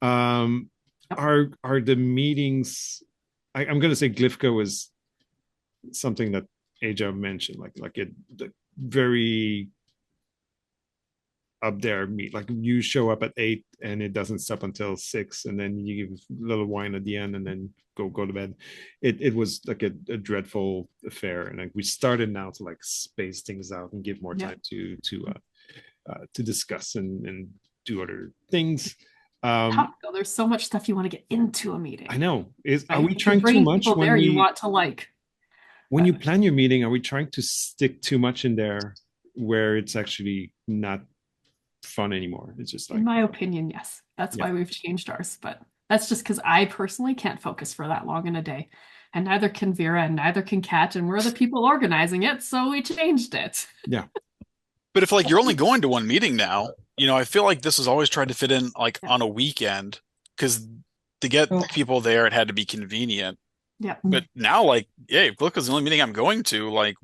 Are the meetings? I'm going to say GLIIFCA was something that Aja mentioned, like the very up there meet, like you show up at 8 and it doesn't stop until 6, and then you give a little wine at the end and then go to bed. It was like a dreadful affair, and like we started now to like space things out and give more time to discuss and do other things.
There's so much stuff you want to get into a meeting.
I know.
Right?
Are we trying too much
when there? You want to like
when you plan your meeting? Are we trying to stick too much in there where it's actually not fun anymore? It's just like,
in my opinion, yes. That's why we've changed ours. But that's just because I personally can't focus for that long in a day. And neither can Vera and neither can Kat, and we're the people organizing it, so we changed it.
Yeah.
But if like you're only going to one meeting now, I feel like this was always tried to fit in like on a weekend, because to get people there, it had to be convenient.
Yeah.
But now, like, yeah, if GLIIFCA is the only meeting I'm going to, like,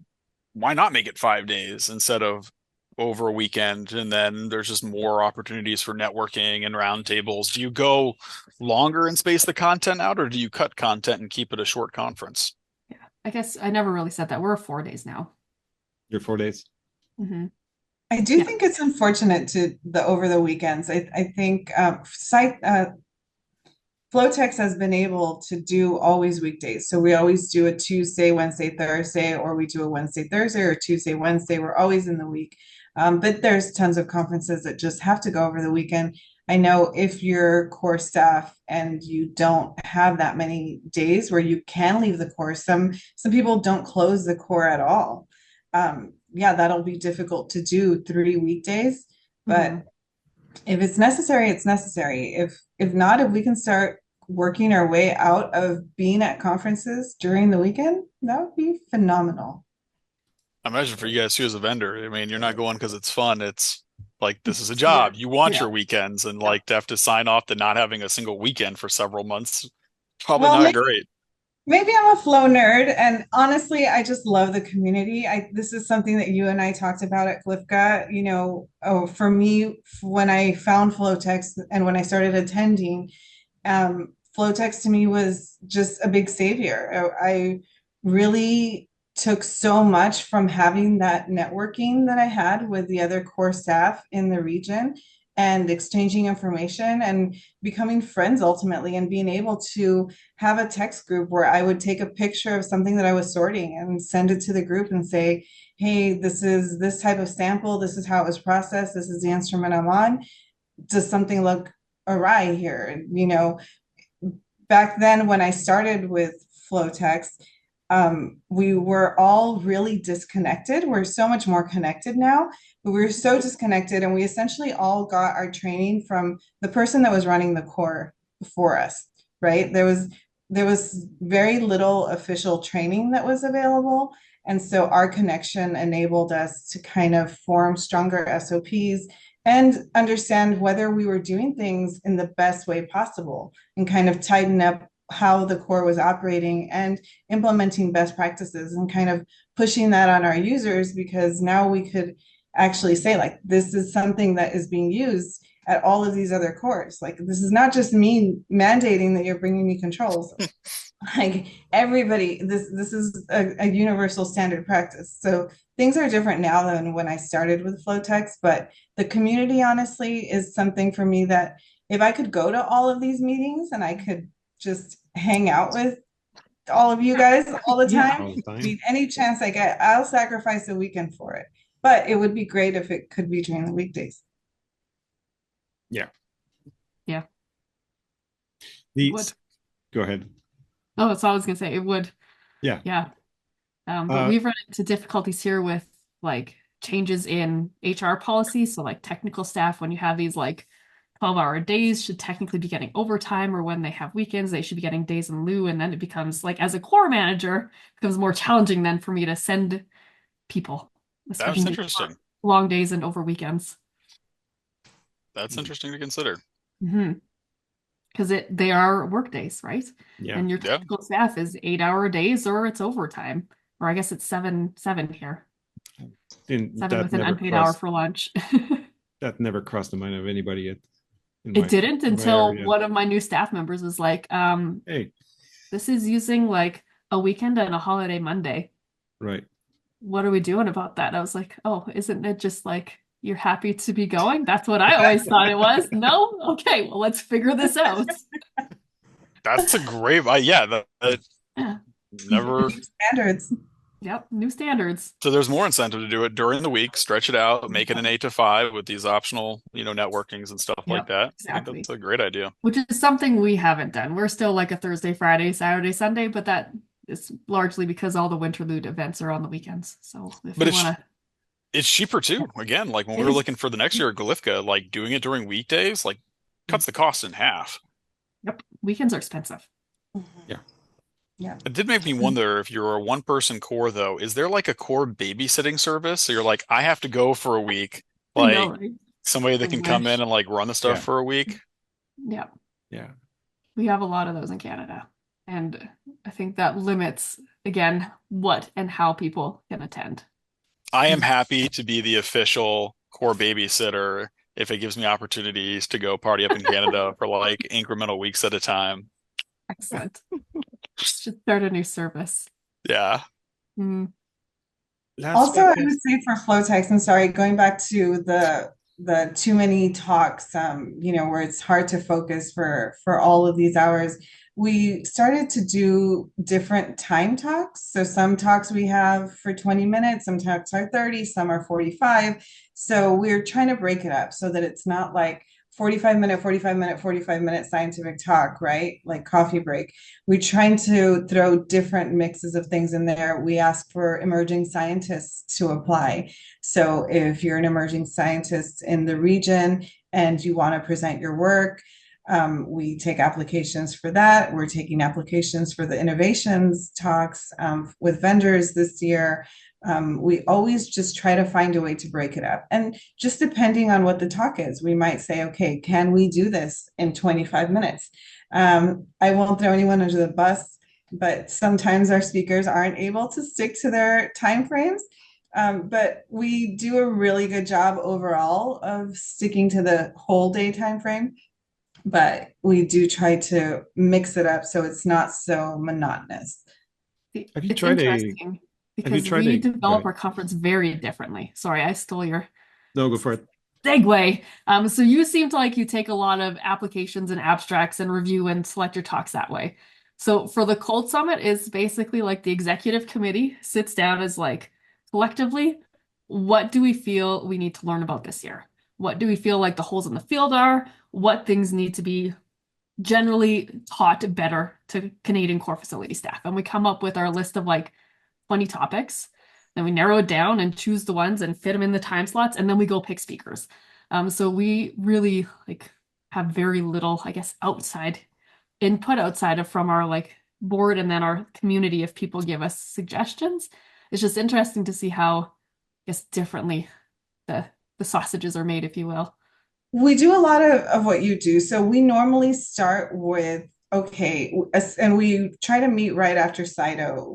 why not make it 5 days instead of over a weekend? And then there's just more opportunities for networking and roundtables. Do you go longer and space the content out, or do you cut content and keep it a short conference?
Yeah, I guess I never really said that. We're 4 days now.
You're 4 days.
Mm-hmm.
I do think it's unfortunate to over the weekends. I think FlowTex has been able to do always weekdays. So we always do a Tuesday, Wednesday, Thursday, or we do a Wednesday, Thursday, or Tuesday, Wednesday. We're always in the week. But there's tons of conferences that just have to go over the weekend. I know if you're core staff and you don't have that many days where you can leave the core, some people don't close the core at all. Yeah, that'll be difficult to do 3 weekdays, but if it's necessary, it's necessary. If not, if we can start working our way out of being at conferences during the weekend, that would be phenomenal.
I imagine for you guys too as a vendor, I mean, you're not going because it's fun. It's like this is a job. You want your weekends, and like to have to sign off to not having a single weekend for several months, probably not great.
Maybe I'm a flow nerd, and honestly, I just love the community. This is something that you and I talked about at GLIIFCA. You know, for me, when I found FlowTex and when I started attending, FlowTex to me was just a big savior. I really took so much from having that networking that I had with the other core staff in the region and exchanging information and becoming friends ultimately, and being able to have a text group where I would take a picture of something that I was sorting and send it to the group and say, hey, this is this type of sample, this is how it was processed, this is the instrument I'm on. Does something look awry here? You know, back then when I started with FlowTex, we were all really disconnected. We're so much more connected now, but we were so disconnected, and we essentially all got our training from the person that was running the core before us, right? There was very little official training that was available. And so our connection enabled us to kind of form stronger SOPs and understand whether we were doing things in the best way possible, and kind of tighten up how the core was operating and implementing best practices and kind of pushing that on our users, because now we could actually say, like, this is something that is being used at all of these other cores. Like, this is not just me mandating that you're bringing me controls. Like, everybody, this is a universal standard practice. So things are different now than when I started with FlowTex, but the community honestly is something for me that if I could go to all of these meetings and I could just hang out with all of you guys all the time, any chance I get, I'll sacrifice a weekend for it. But it would be great if it could be during the weekdays.
Yeah.
Yeah.
Go ahead.
Oh, that's all I was gonna say. It would.
Yeah.
Yeah. But we've run into difficulties here with like changes in HR policy. So like technical staff, when you have these like 12-hour days, should technically be getting overtime, or when they have weekends, they should be getting days in lieu. And then it becomes like, as a core manager, it becomes more challenging then for me to send people.
That's interesting.
Long days and over weekends.
That's interesting to consider.
Because they are work days, right?
Yeah.
And your technical staff is 8-hour days, or it's overtime, or I guess it's seven here. 7 with an unpaid hour for lunch.
That never crossed the mind of anybody yet.
It didn't until one of my new staff members was like,
hey,
this is using like a weekend and a holiday Monday.
Right.
What are we doing about that? I was like, oh, isn't it just like you're happy to be going? That's what I always thought it was. No? Okay, well, let's figure this out.
That's a great, never.
Standards.
Yep, new standards.
So there's more incentive to do it during the week, stretch it out, make it an 8 to 5 with these optional, networkings and stuff like that.
Exactly.
I think that's a great idea.
Which is something we haven't done. We're still like a Thursday, Friday, Saturday, Sunday, but that is largely because all the Winterlude events are on the weekends. So if you want to...
It's cheaper too. Again, like when we were looking for the next year at GLIIFCA, like doing it during weekdays, like cuts the cost in half.
Yep. Weekends are expensive.
Yeah.
Yeah.
It did make me wonder, if you're a one-person core, though, is there like a core babysitting service? So you're like, I have to go for a week, like
right?
Somebody that can come in and like run the stuff for a week.
Yeah.
Yeah.
We have a lot of those in Canada. And I think that limits, again, what and how people can attend.
I am happy to be the official core babysitter if it gives me opportunities to go party up in Canada for like incremental weeks at a time.
Excellent. Should start a new service.
Yeah.
Also, I would say for FlowTex, I'm sorry, going back to the the too many talks, where it's hard to focus for all of these hours, we started to do different time talks. So some talks we have for 20 minutes, some talks are 30, some are 45. So we're trying to break it up so that it's not like 45-minute, 45-minute, 45-minute scientific talk, right? Like coffee break. We're trying to throw different mixes of things in there. We ask for emerging scientists to apply. So if you're an emerging scientist in the region and you want to present your work, we take applications for that. We're taking applications for the innovations talks with vendors this year. We always just try to find a way to break it up. And just depending on what the talk is, we might say, okay, can we do this in 25 minutes? I won't throw anyone under the bus, but sometimes our speakers aren't able to stick to their timeframes. But we do a really good job overall of sticking to the whole day timeframe. But we do try to mix it up so it's not so monotonous.
Have you
It's
tried
interesting because we develop our conference very differently. Sorry, I stole your
No, go for it.
segue. So you seem to like you take a lot of applications and abstracts and review and select your talks that way. So for the Cold Summit is basically like the executive committee sits down as like collectively, what do we feel we need to learn about this year? What do we feel like the holes in the field are? What things need to be generally taught better to Canadian core facility staff? And we come up with our list of like 20 topics. Then we narrow it down and choose the ones and fit them in the time slots, and then we go pick speakers. So we really like have very little, I guess, outside input outside of from our like board and then our community if people give us suggestions. It's just interesting to see how, I guess, differently the sausages are made, if you will.
We do a lot of what you do. So we normally start with, okay, and we try to meet right after CYTO,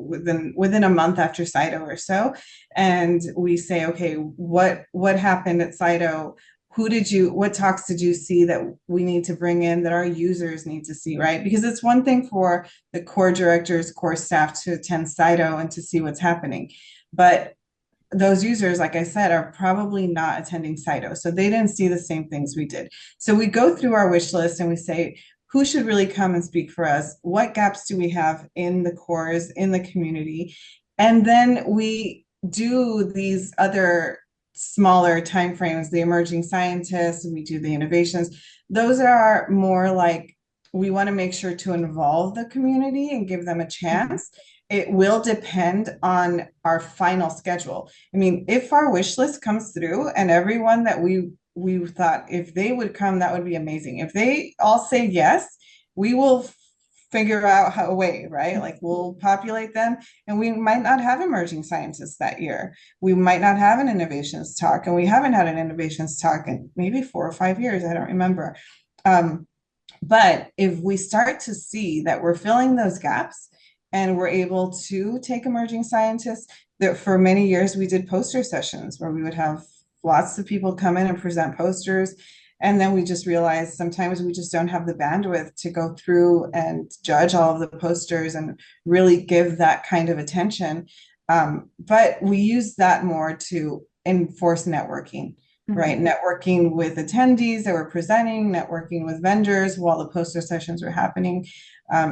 within a month after CYTO or so. And we say, okay, what happened at CYTO? What talks did you see that we need to bring in that our users need to see, right? Because it's one thing for the core directors, core staff to attend CYTO and to see what's happening. But those users, like I said, are probably not attending CYTO. So they didn't see the same things we did. So we go through our wish list and we say, who should really come and speak for us? What gaps do we have in the cores, in the community? And then we do these other smaller timeframes, the emerging scientists, we do the innovations. Those are more like, we want to make sure to involve the community and give them a chance. It will depend on our final schedule. I mean, if our wish list comes through and everyone that we thought if they would come, that would be amazing. If they all say yes, we will figure out a way, right? Like we'll populate them, and we might not have emerging scientists that year. We might not have an innovations talk, and we haven't had an innovations talk in maybe 4 or 5 years. I don't remember. But if we start to see that we're filling those gaps and we're able to take emerging scientists, that for many years we did poster sessions where we would have lots of people come in and present posters. And then we just realized sometimes we just don't have the bandwidth to go through and judge all of the posters and really give that kind of attention. But we use that more to enforce networking, right? Networking with attendees that were presenting, networking with vendors while the poster sessions were happening.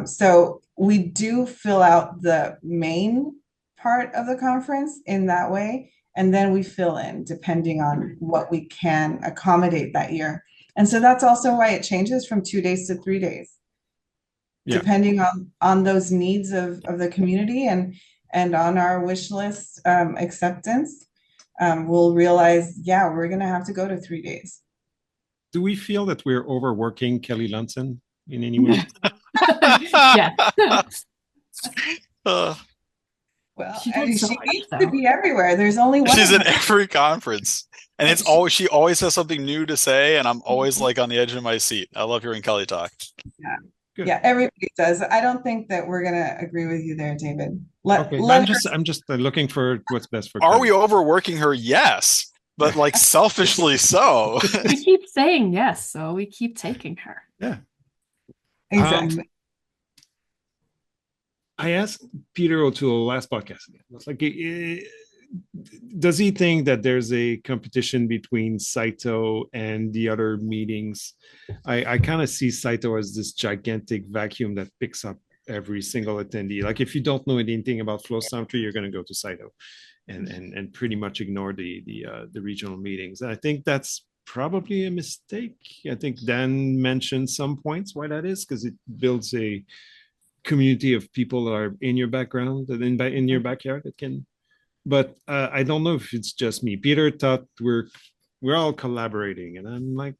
So we do fill out the main part of the conference in that way. And then we fill in depending on what we can accommodate that year. And so that's also why it changes from 2 days to 3 days, depending on those needs of the community and on our wish list acceptance. We'll realize, we're going to have to go to 3 days.
Do we feel that we're overworking Kelly Lunson in any way?
Yeah.
Well,
she
I mean,
so
she
much,
needs
though.
to be everywhere. There's only one.
She's in every conference, and it's always she always has something new to say, and I'm always like on the edge of my seat. I love hearing Kelly talk.
Yeah,
Good.
Yeah, everybody does. I don't think that we're gonna agree with you there, David.
Okay, I'm just looking for what's best for.
Are
Kelly.
we overworking her? Yes, but like selfishly so.
We keep saying yes, so we keep taking her.
Yeah,
Exactly.
I asked Peter O'Toole last podcast. I was like, does he think that there's a competition between CYTO and the other meetings? I kind of see CYTO as this gigantic vacuum that picks up every single attendee. Like if you don't know anything about FlowTex, you're going to go to CYTO and pretty much ignore the regional meetings. And I think that's probably a mistake. I think Dan mentioned some points why that is, because it builds a community of people that are in your background and in your backyard that can. But I don't know if it's just me. Peter thought we're all collaborating, and I'm like,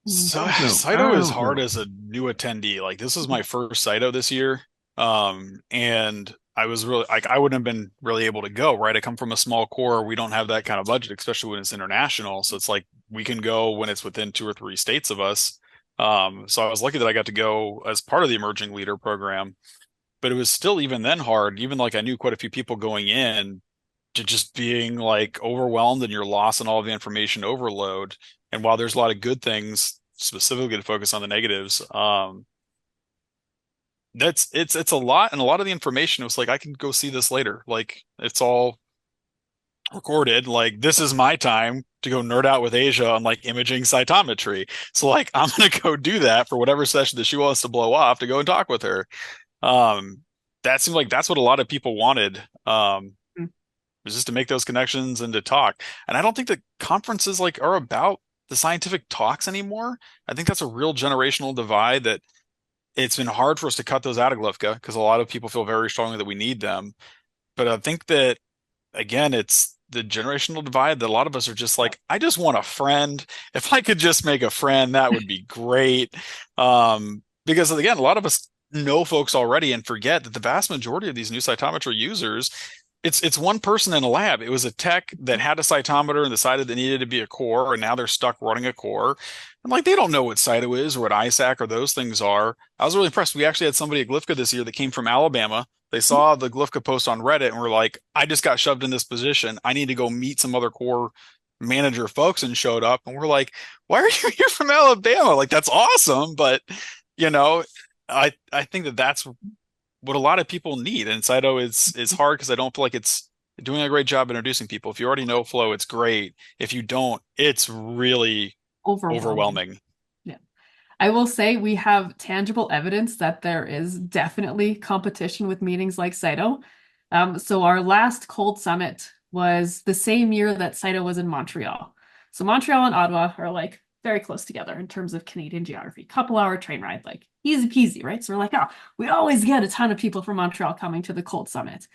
So
no,
CYTO is hard as a new attendee. Like this is my first CYTO this year. And I was really like I wouldn't have been really able to go, right? I come from a small core. We don't have that kind of budget, especially when it's international. So it's like we can go when it's within 2 or 3 states of us. So I was lucky that I got to go as part of the emerging leader program, but it was still even then hard, even like I knew quite a few people going in to just being like overwhelmed and you're lost in all of the information overload. And while there's a lot of good things, specifically to focus on the negatives, it's a lot, and a lot of the information was like I can go see this later. Like it's all recorded. Like this is my time to go nerd out with Aja on like imaging cytometry. So like I'm gonna go do that for whatever session that she wants to blow off to go and talk with her. That seemed like that's what a lot of people wanted. Was just to make those connections and to talk. And I don't think that conferences like are about the scientific talks anymore. I think that's a real generational divide that it's been hard for us to cut those out of GLIIFCA because a lot of people feel very strongly that we need them. But I think that, again, it's the generational divide that a lot of us are just like, I just want a friend. If I could just make a friend, that would be great. Because, again, a lot of us know folks already and forget that the vast majority of these new cytometry users, it's one person in a lab. It was a tech that had a cytometer and decided they needed to be a core, and now they're stuck running a core. And like they don't know what CYTO is or what ISAC or those things are. I was really impressed. We actually had somebody at GLIIFCA this year that came from Alabama. They saw the GLIIFCA post on Reddit and were like, I just got shoved in this position. I need to go meet some other core manager folks, and showed up. And we're like, why are you here from Alabama? Like, that's awesome. But, you know, I think that that's what a lot of people need. And CYTO is hard because I don't feel like it's doing a great job introducing people. If you already know Flow, it's great. If you don't, it's really overwhelming.
Yeah. I will say we have tangible evidence that there is definitely competition with meetings like CYTO. So our last Cold Summit was the same year that CYTO was in Montreal. So Montreal and Ottawa are like very close together in terms of Canadian geography. Couple-hour train ride, like easy peasy, right? So we're like, oh, we always get a ton of people from Montreal coming to the Cold Summit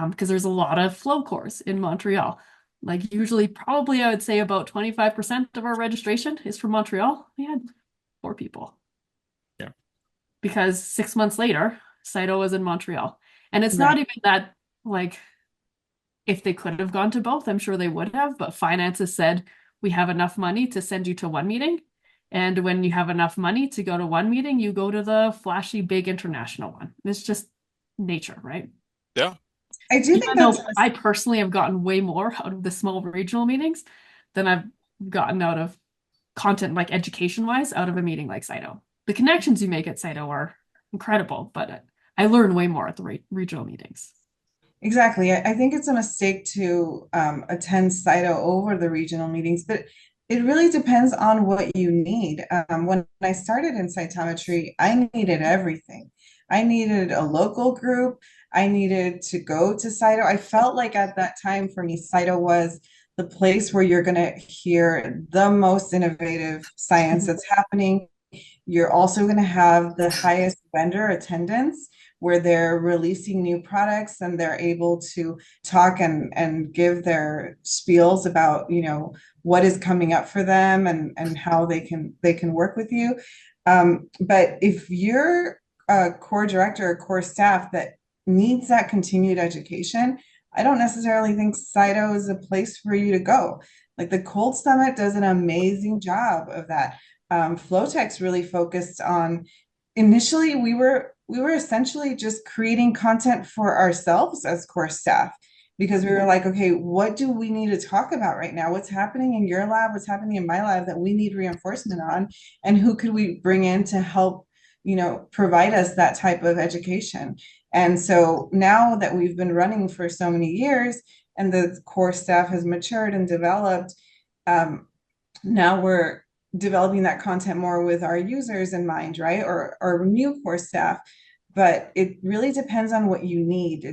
because there's a lot of flow cores in Montreal. Like usually, probably I would say about 25% of our registration is from Montreal. We had 4 people.
Yeah.
Because 6 months later, CYTO was in Montreal. And it's not even that, like, if they could have gone to both, I'm sure they would have, but finances said, we have enough money to send you to one meeting. And when you have enough money to go to one meeting, you go to the flashy, big international one. It's just nature, right?
Yeah.
I do think that's
I personally have gotten way more out of the small regional meetings than I've gotten out of content, like education-wise, out of a meeting like CYTO. The connections you make at CYTO are incredible, but I learn way more at the regional meetings.
Exactly. I think it's a mistake to attend CYTO over the regional meetings, but it really depends on what you need. When I started in cytometry, I needed everything. I needed a local group. I needed to go to CYTO. I felt like at that time for me, CYTO was the place where you're going to hear the most innovative science that's happening. You're also going to have the highest vendor attendance where they're releasing new products and they're able to talk and give their spiels about, you know, what is coming up for them and how they can work with you. But if you're a core director or core staff that needs that continued education, I don't necessarily think CYTO is a place for you to go. Like the Cold Summit does an amazing job of that. FlowTex really focused on, initially we were essentially just creating content for ourselves as core staff, because we were like, okay, what do we need to talk about right now? What's happening in your lab? What's happening in my lab that we need reinforcement on? And who could we bring in to help provide us that type of education. And so now that we've been running for so many years and the core staff has matured and developed, now we're developing that content more with our users in mind, right? Or new core staff. But it really depends on what you need.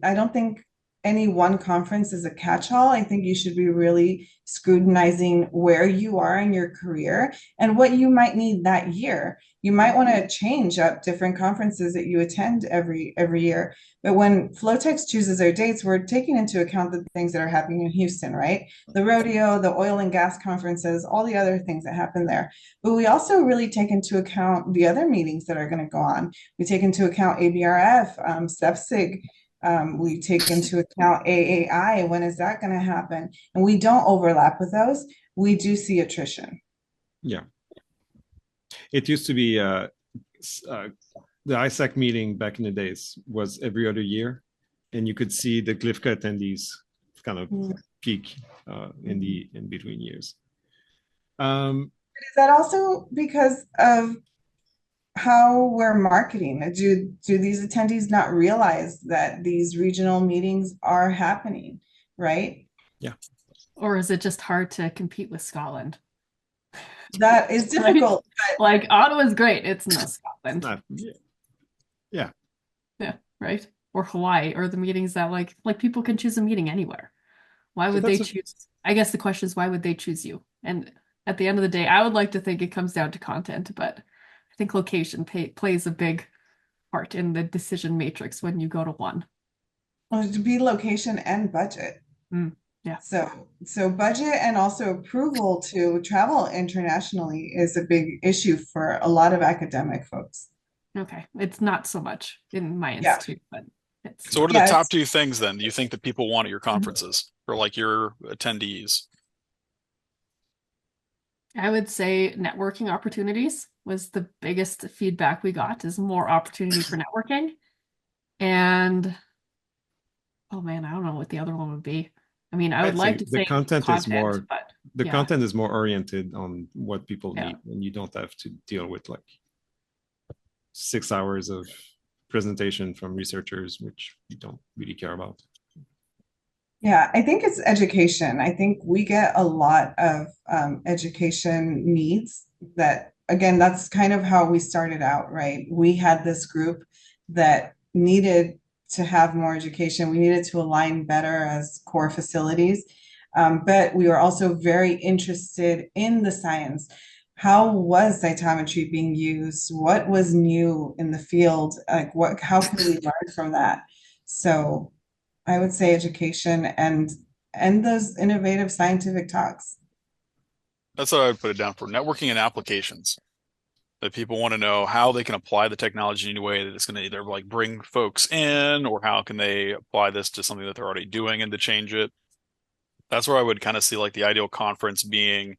I don't think any one conference is a catch-all. I think you should be really scrutinizing where you are in your career and what you might need that year. You might want to change up different conferences that you attend every year. But when FlowTex chooses their dates, we're taking into account the things that are happening in Houston, right? The rodeo, the oil and gas conferences, all the other things that happen there. But we also really take into account the other meetings that are going to go on. We take into account ABRF, SEPSIG. We take into account AAI. When is that going to happen? And we don't overlap with those. We do see attrition.
Yeah. It used to be the ISAC meeting back in the days was every other year, and you could see the GLIIFCA attendees kind of peak in between years.
Is that also because of how we're marketing? Do these attendees not realize that these regional meetings are happening, right?
Yeah.
Or is it just hard to compete with Scotland?
That is difficult.
Right? Like Ottawa's great. It's not Scotland.
Yeah.
Yeah, right. Or Hawaii, or the meetings that like people can choose a meeting anywhere. Why would they choose? I guess the question is, why would they choose you? And at the end of the day, I would like to think it comes down to content, but I think location plays a big part in the decision matrix when you go to one.
Well, it would be location and budget.
Yeah.
So budget and also approval to travel internationally is a big issue for a lot of academic folks.
Okay. It's not so much in my institute, but it's.
So what are the top two things then do you think that people want at your conferences or like your attendees?
I would say networking opportunities was the biggest feedback we got, is more opportunity for networking. And oh man, I don't know what the other one would be. I mean, I would like to say
content is more,
but
content is more oriented on what people need, and you don't have to deal with like 6 hours of presentation from researchers, which you don't really care about.
Yeah, I think it's education. I think we get a lot of education needs that, again, that's kind of how we started out, right? We had this group that needed to have more education. We needed to align better as core facilities, but we were also very interested in the science. How was cytometry being used? What was new in the field? Like how can we learn from that? So I would say education and those innovative scientific talks.
That's what I would put it down for, networking and applications. That people want to know how they can apply the technology in a way that it's going to either like bring folks in, or how can they apply this to something that they're already doing and to change it. That's where I would kind of see like the ideal conference being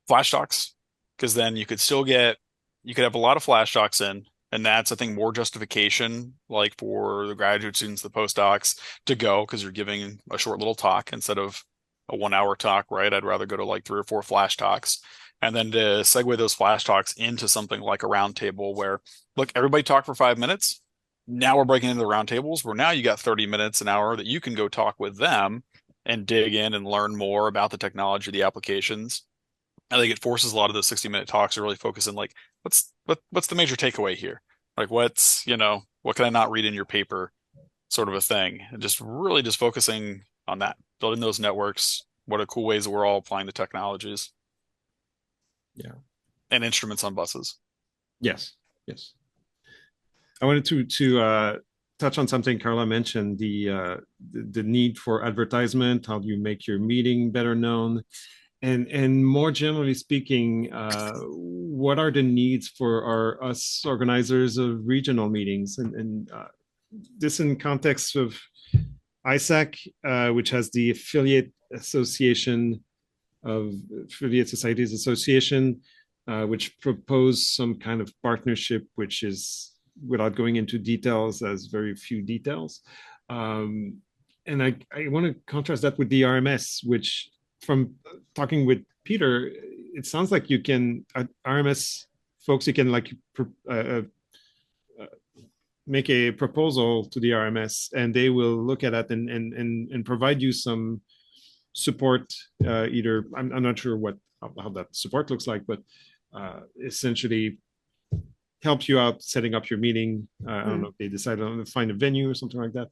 flash talks, because then you could have a lot of flash talks in, and that's, I think, more justification like for the graduate students, the postdocs to go, because you're giving a short little talk instead of a 1 hour talk, right? I'd rather go to like 3 or 4 flash talks. And then to segue those flash talks into something like a roundtable where, look, everybody talk for 5 minutes. Now we're breaking into the roundtables where now you got 30 minutes, an hour that you can go talk with them and dig in and learn more about the technology, the applications. I think it forces a lot of the 60-minute talks to really focus on like, what's the major takeaway here? Like what can I not read in your paper sort of a thing? And just really just focusing on that, building those networks. What are cool ways that we're all applying the technologies?
Yeah.
And instruments on buses.
Yes. I wanted to touch on something Karla mentioned, the need for advertisement. How do you make your meeting better known? And more generally speaking, what are the needs for us organizers of regional meetings? And this in context of ISAC, which has the Affiliate Societies Association, which proposed some kind of partnership, which is, without going into details, has very few details. And I want to contrast that with the RMS, which, from talking with Peter, it sounds like RMS folks, you can like make a proposal to the RMS, and they will look at that and provide you some support. Either I'm not sure how that support looks like, but essentially helps you out setting up your meeting. I don't know if they decide to find a venue or something like that.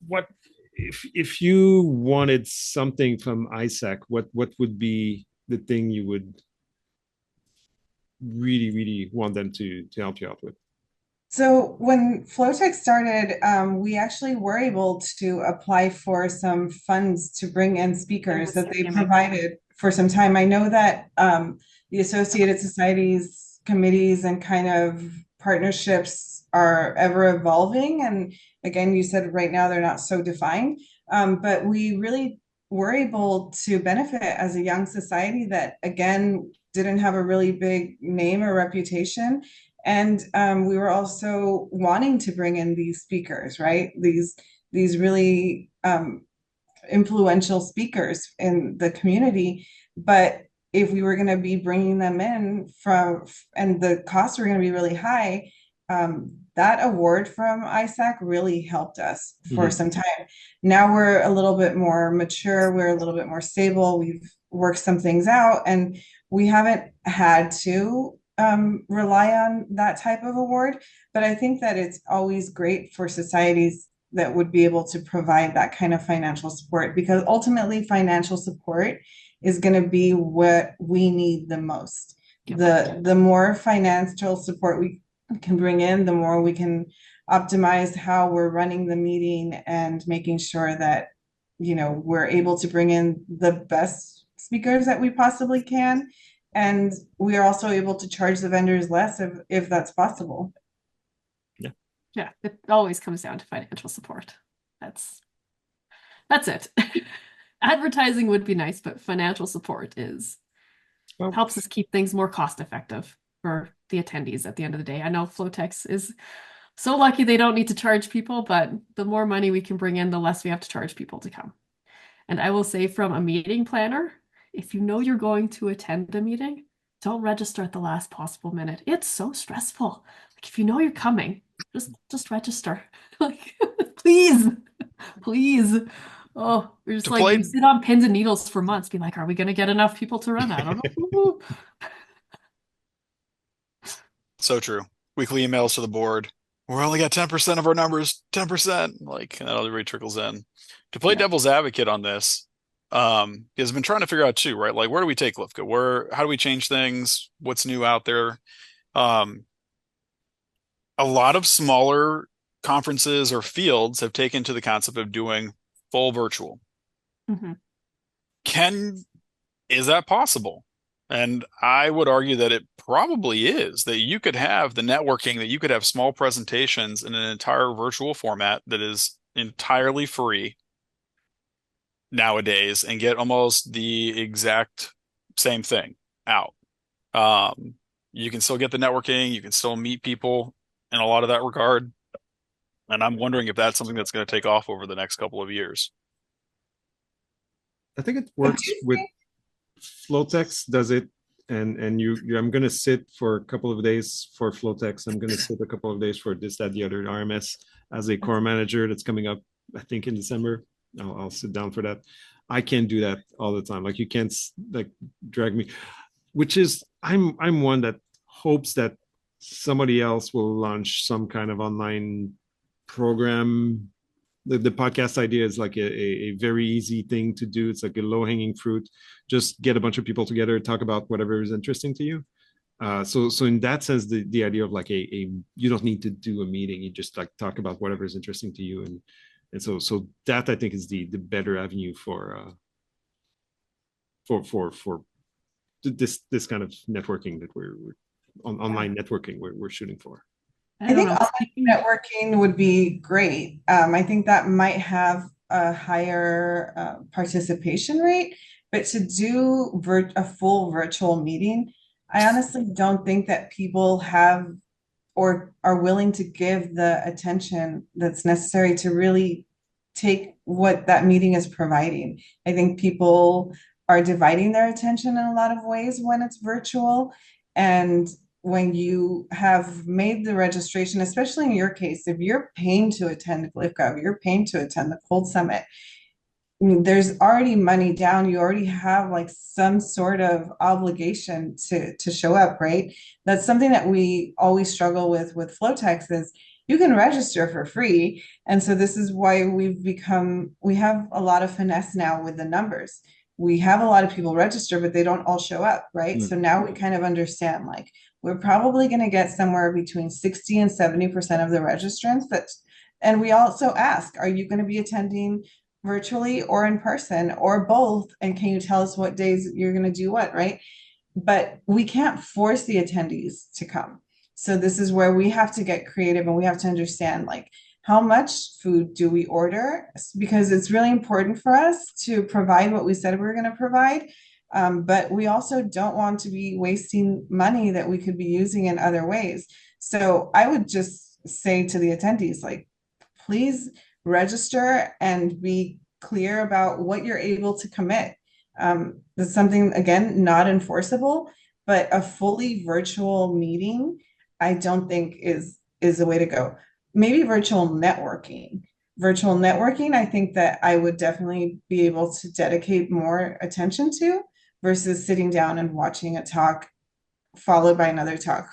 What if you wanted something from ISAC? What would be the thing you would really want them to help you out with?
So when FlowTex started, we actually were able to apply for some funds to bring in speakers that they provided for some time. I know that the Associated Societies committees and kind of partnerships are ever evolving. And again, you said right now they're not so defined, but we really were able to benefit as a young society that, again, didn't have a really big name or reputation. And we were also wanting to bring in these speakers, right? These really influential speakers in the community. But if we were going to be bringing them in and the costs were going to be really high, that award from ISAC really helped us for some time. Now we're a little bit more mature. We're a little bit more stable. We've worked some things out, and we haven't had to rely on that type of award. But I think that it's always great for societies that would be able to provide that kind of financial support, because ultimately financial support is going to be what we need the most. The more financial support we can bring in, the more we can optimize how we're running the meeting and making sure that, you know, we're able to bring in the best speakers that we possibly can. And we are also able to charge the vendors less if that's possible.
Yeah, it always comes down to financial support. That's it. Advertising would be nice, but financial support helps us keep things more cost effective for the attendees at the end of the day. I know FlowTex is so lucky they don't need to charge people, but the more money we can bring in, the less we have to charge people to come. And I will say, from a meeting planner, if you know you're going to attend a meeting, don't register at the last possible minute. It's so stressful. Like, if you know you're coming, just register. Like, please. Oh, we're just we sit on pins and needles for months, be like, are we going to get enough people to run? I don't know.
So true. Weekly emails to the board. We're only got 10% of our numbers, 10%. Like, and that really trickles in. To play devil's advocate on this, because I've been trying to figure out too, right? Like, where do we take GLIIFCA? How do we change things? What's new out there? A lot of smaller conferences or fields have taken to the concept of doing full virtual. Is that possible? And I would argue that it probably is, that you could have the networking, that you could have small presentations in an entire virtual format that is entirely free nowadays and get almost the exact same thing out. You can still get the networking, you can still meet people in a lot of that regard. And I'm wondering if that's something that's going to take off over the next couple of years.
I think it works with FlowTex does it. And I'm going to sit for a couple of days for FlowTex. I'm going to sit a couple of days for this, that, the other RMS as a core manager that's coming up, I think, in December. I'll sit down for that. I can't do that all the time. Like, you can't like drag me, which is I'm one that hopes that somebody else will launch some kind of online program. The podcast idea is like a very easy thing to do. It's like a low-hanging fruit. Just get a bunch of people together, talk about whatever is interesting to you. So in that sense, the idea of like you don't need to do a meeting. You just like talk about whatever is interesting to you, and so that I think is the better avenue for this kind of networking that we're online networking we're shooting for.
I think online networking would be great. I think that might have a higher participation rate, but to do a full virtual meeting, I honestly don't think that people have or are willing to give the attention that's necessary to really take what that meeting is providing. I think people are dividing their attention in a lot of ways when it's virtual, and when you have made the registration, especially in your case, if you're paying to attend GLIIFCA, if you're paying to attend the Cold Summit, I mean, there's already money down. You already have like some sort of obligation to show up, right? That's something that we always struggle with FlowTex is you can register for free. And so this is why we have a lot of finesse now with the numbers. We have a lot of people register, but they don't all show up, right?
Mm.
So now we kind of understand like we're probably going to get somewhere between 60 and 70% of the registrants and we also ask, are you going to be attending virtually or in person or both? And can you tell us what days you're going to do what, right? But we can't force the attendees to come. So this is where we have to get creative and we have to understand like how much food do we order? Because it's really important for us to provide what we said we were going to provide. But we also don't want to be wasting money that we could be using in other ways. So I would just say to the attendees, like, please register and be clear about what you're able to commit. That's something, again, not enforceable, but a fully virtual meeting, I don't think is the way to go. Maybe virtual networking. Virtual networking, I think that I would definitely be able to dedicate more attention to versus sitting down and watching a talk followed by another talk,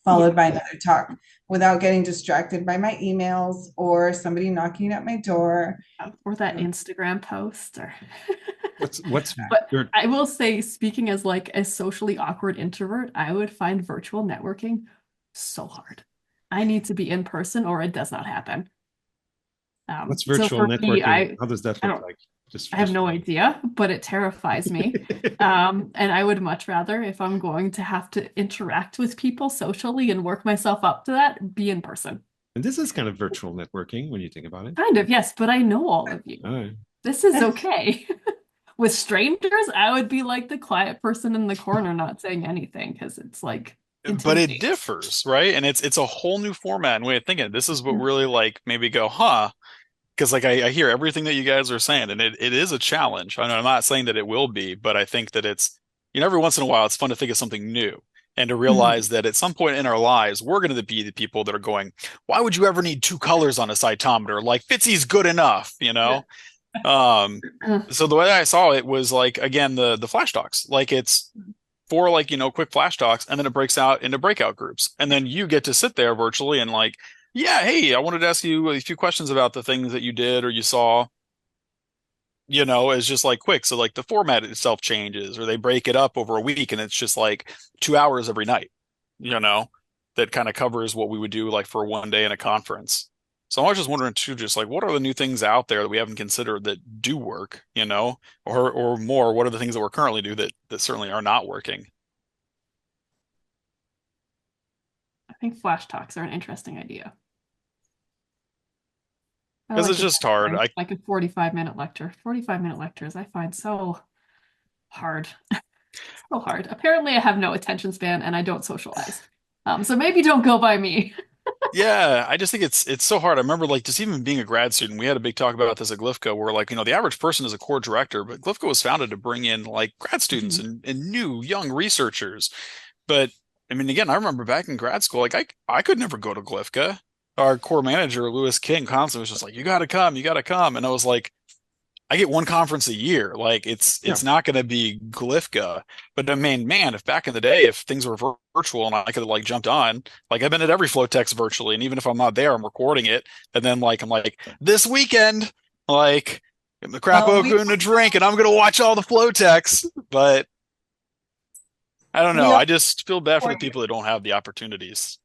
followed by another talk without getting distracted by my emails or somebody knocking at my door.
Or that Instagram post or
What's
but I will say, speaking as like a socially awkward introvert, I would find virtual networking so hard. I need to be in person or it does not happen.
what's
So
virtual
for me,
networking? How does that look like?
I have no idea, but it terrifies me. And I would much rather, if I'm going to have to interact with people socially and work myself up to that, be in person.
And this is kind of virtual networking when you think about it.
Kind of, yes, but I know all of you.
All right.
This is okay. With strangers, I would be like the quiet person in the corner not saying anything because it's like
But it differs, right? And it's a whole new format and way of thinking. This is what really like maybe go, huh? Because like I hear everything that you guys are saying, and it is a challenge. I know I'm not saying that it will be, but I think that it's, every once in a while it's fun to think of something new and to realize that at some point in our lives, we're going to be the people that are going, why would you ever need two colors on a cytometer? Like Fitzy's good enough, So the way I saw it was like, again, the flash talks, like it's for like, quick flash talks, and then it breaks out into breakout groups. And then you get to sit there virtually and like, yeah, hey, I wanted to ask you a few questions about the things that you did or you saw, it's just like quick. So like the format itself changes or they break it up over a week and it's just like 2 hours every night, that kind of covers what we would do like for one day in a conference. So I was just wondering too, just like what are the new things out there that we haven't considered that do work, or more, what are the things that we're currently do that certainly are not working?
I think flash talks are an interesting idea.
Because it's just hard.
Like a 45-minute lecture. 45-minute lectures I find so hard. So hard. Apparently I have no attention span and I don't socialize. So maybe don't go by me.
Yeah, I just think it's so hard. I remember like just even being a grad student, we had a big talk about this at GLIIFCA where like, the average person is a core director, but GLIIFCA was founded to bring in like grad students and new young researchers. But I mean, again, I remember back in grad school, like I could never go to GLIIFCA. Our core manager, Lewis King, constantly was just like, you got to come, you got to come. And I was like, I get one conference a year. Like it's not going to be GLIIFCA. But I mean, man, if back in the day, if things were virtual and I could have like jumped on, like I've been at every FlowTex virtually. And even if I'm not there, I'm recording it. And then like, I'm like, this weekend, like get the crap open and a drink and I'm going to watch all the FlowTex. But I don't know. I just feel bad for the people that don't have the opportunities.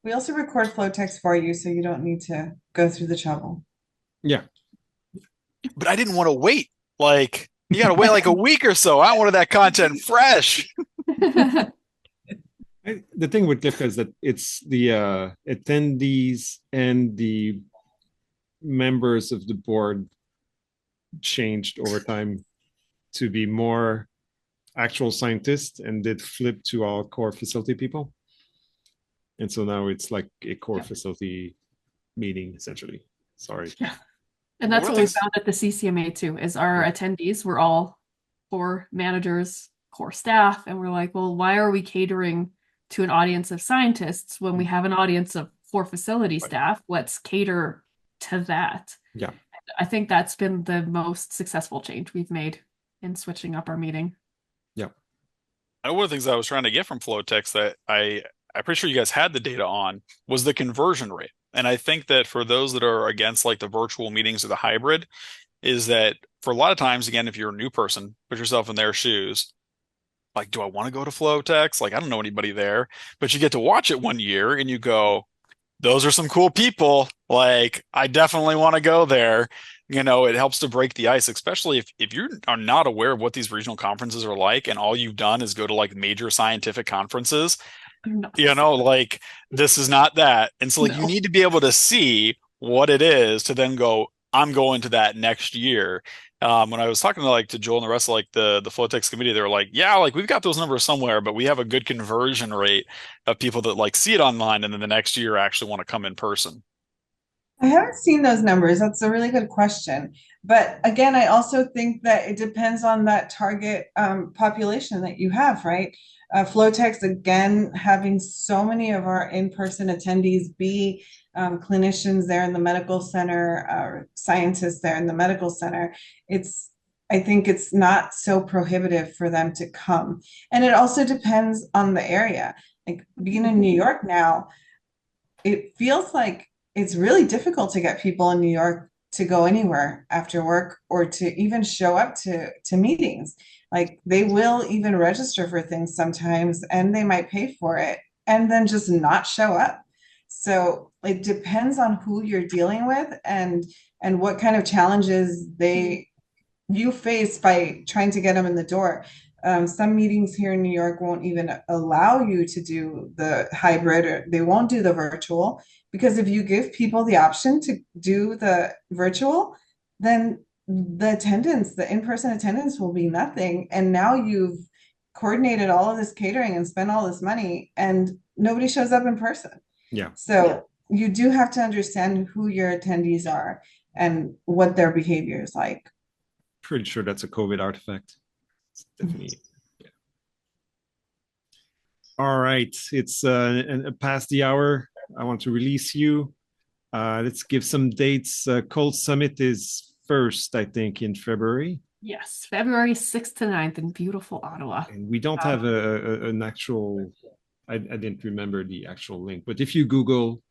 We also record FlowTex for you, so you don't need to go through the trouble.
Yeah.
But I didn't want to wait. Like, you got to wait like a week or so. I wanted that content fresh.
The thing with GLIIFCA is that it's the attendees and the members of the board changed over time to be more actual scientists and did flip to all core facility people. And so now it's like a core facility meeting, essentially. Sorry.
Yeah. And that's what we found at the CCMA too, is our attendees were all core managers, core staff, and we're like, well, why are we catering to an audience of scientists when we have an audience of 4 facility staff? Let's cater to that.
Yeah.
I think that's been the most successful change we've made in switching up our meeting.
Yeah.
And one of the things I was trying to get from FlowTex that I'm pretty sure you guys had the data on was the conversion rate. And I think that for those that are against like the virtual meetings or the hybrid, is that for a lot of times, again, if you're a new person, put yourself in their shoes. Like, do I want to go to FlowTex? Like, I don't know anybody there, but you get to watch it one year and you go, those are some cool people. Like, I definitely want to go there. You know, it helps to break the ice, especially if you are not aware of what these regional conferences are like and all you've done is go to like major scientific conferences. You know, like this is not that. And so like you need to be able to see what it is to then go, I'm going to that next year. When I was talking to Joel and the rest of like the FlowTex committee, they were like, yeah, like we've got those numbers somewhere, but we have a good conversion rate of people that like see it online and then the next year actually want to come in person.
I haven't seen those numbers. That's a really good question. But again, I also think that it depends on that target population that you have, right? FlowTex, again, having so many of our in-person attendees be clinicians there in the medical center, scientists there in the medical center, I think it's not so prohibitive for them to come. And it also depends on the area. Like being in New York now, it feels like it's really difficult to get people in New York to go anywhere after work or to even show up to meetings. Like they will even register for things sometimes and they might pay for it and then just not show up. So it depends on who you're dealing with and what kind of challenges you face by trying to get them in the door. Some meetings here in New York won't even allow you to do the hybrid, or they won't do the virtual, because if you give people the option to do the virtual, then the in-person attendance will be nothing. And now you've coordinated all of this catering and spent all this money and nobody shows up in person.
Yeah.
So you do have to understand who your attendees are and what their behavior is like.
Pretty sure that's a COVID artifact. It's definitely, yeah. All right, it's past the hour. I want to release you. Let's give some dates. Cold Summit is first, I think, in February.
Yes, February 6th to 9th in beautiful Ottawa.
And we don't have an actual, I didn't remember the actual link, but if you Google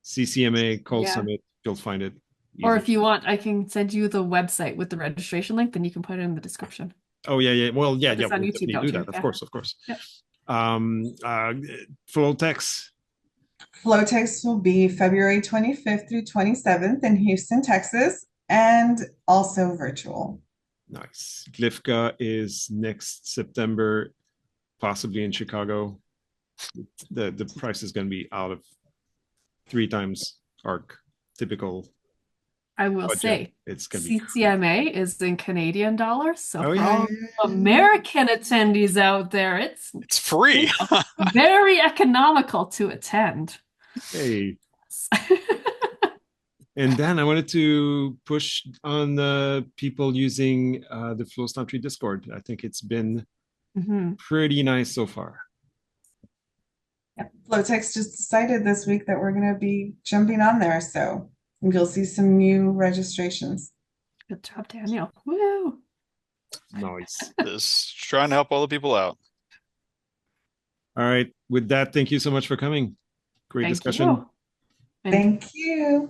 CCMA Cold Summit, you'll find it. Easy.
Or if you want, I can send you the website with the registration link, then you can put it in the description.
Oh, yeah. Well, yeah,
it's on
we'll
YouTube,
do that.
Yeah.
Of course.
Yep.
FlowTex.
FlowTex will be February 25th through 27th in Houston, Texas, and also virtual.
Nice. GLIIFCA is next September, possibly in Chicago. The price is going to be out of 3 times our typical.
I will say
it's going to be
CCMA is in Canadian dollars, so
yeah.
American attendees out there, it's
free.
Very economical to attend.
Hey. And then I wanted to push on the people using the FlowTex Discord. I think it's been pretty nice so far.
Yeah, FlowTex just decided this week that we're going to be jumping on there, so you'll see some new registrations.
Good job, Daniel. Woo!
Nice.
Just trying to help all the people out.
All right. With that, thank you so much for coming. Great discussion.
You.
Thank you.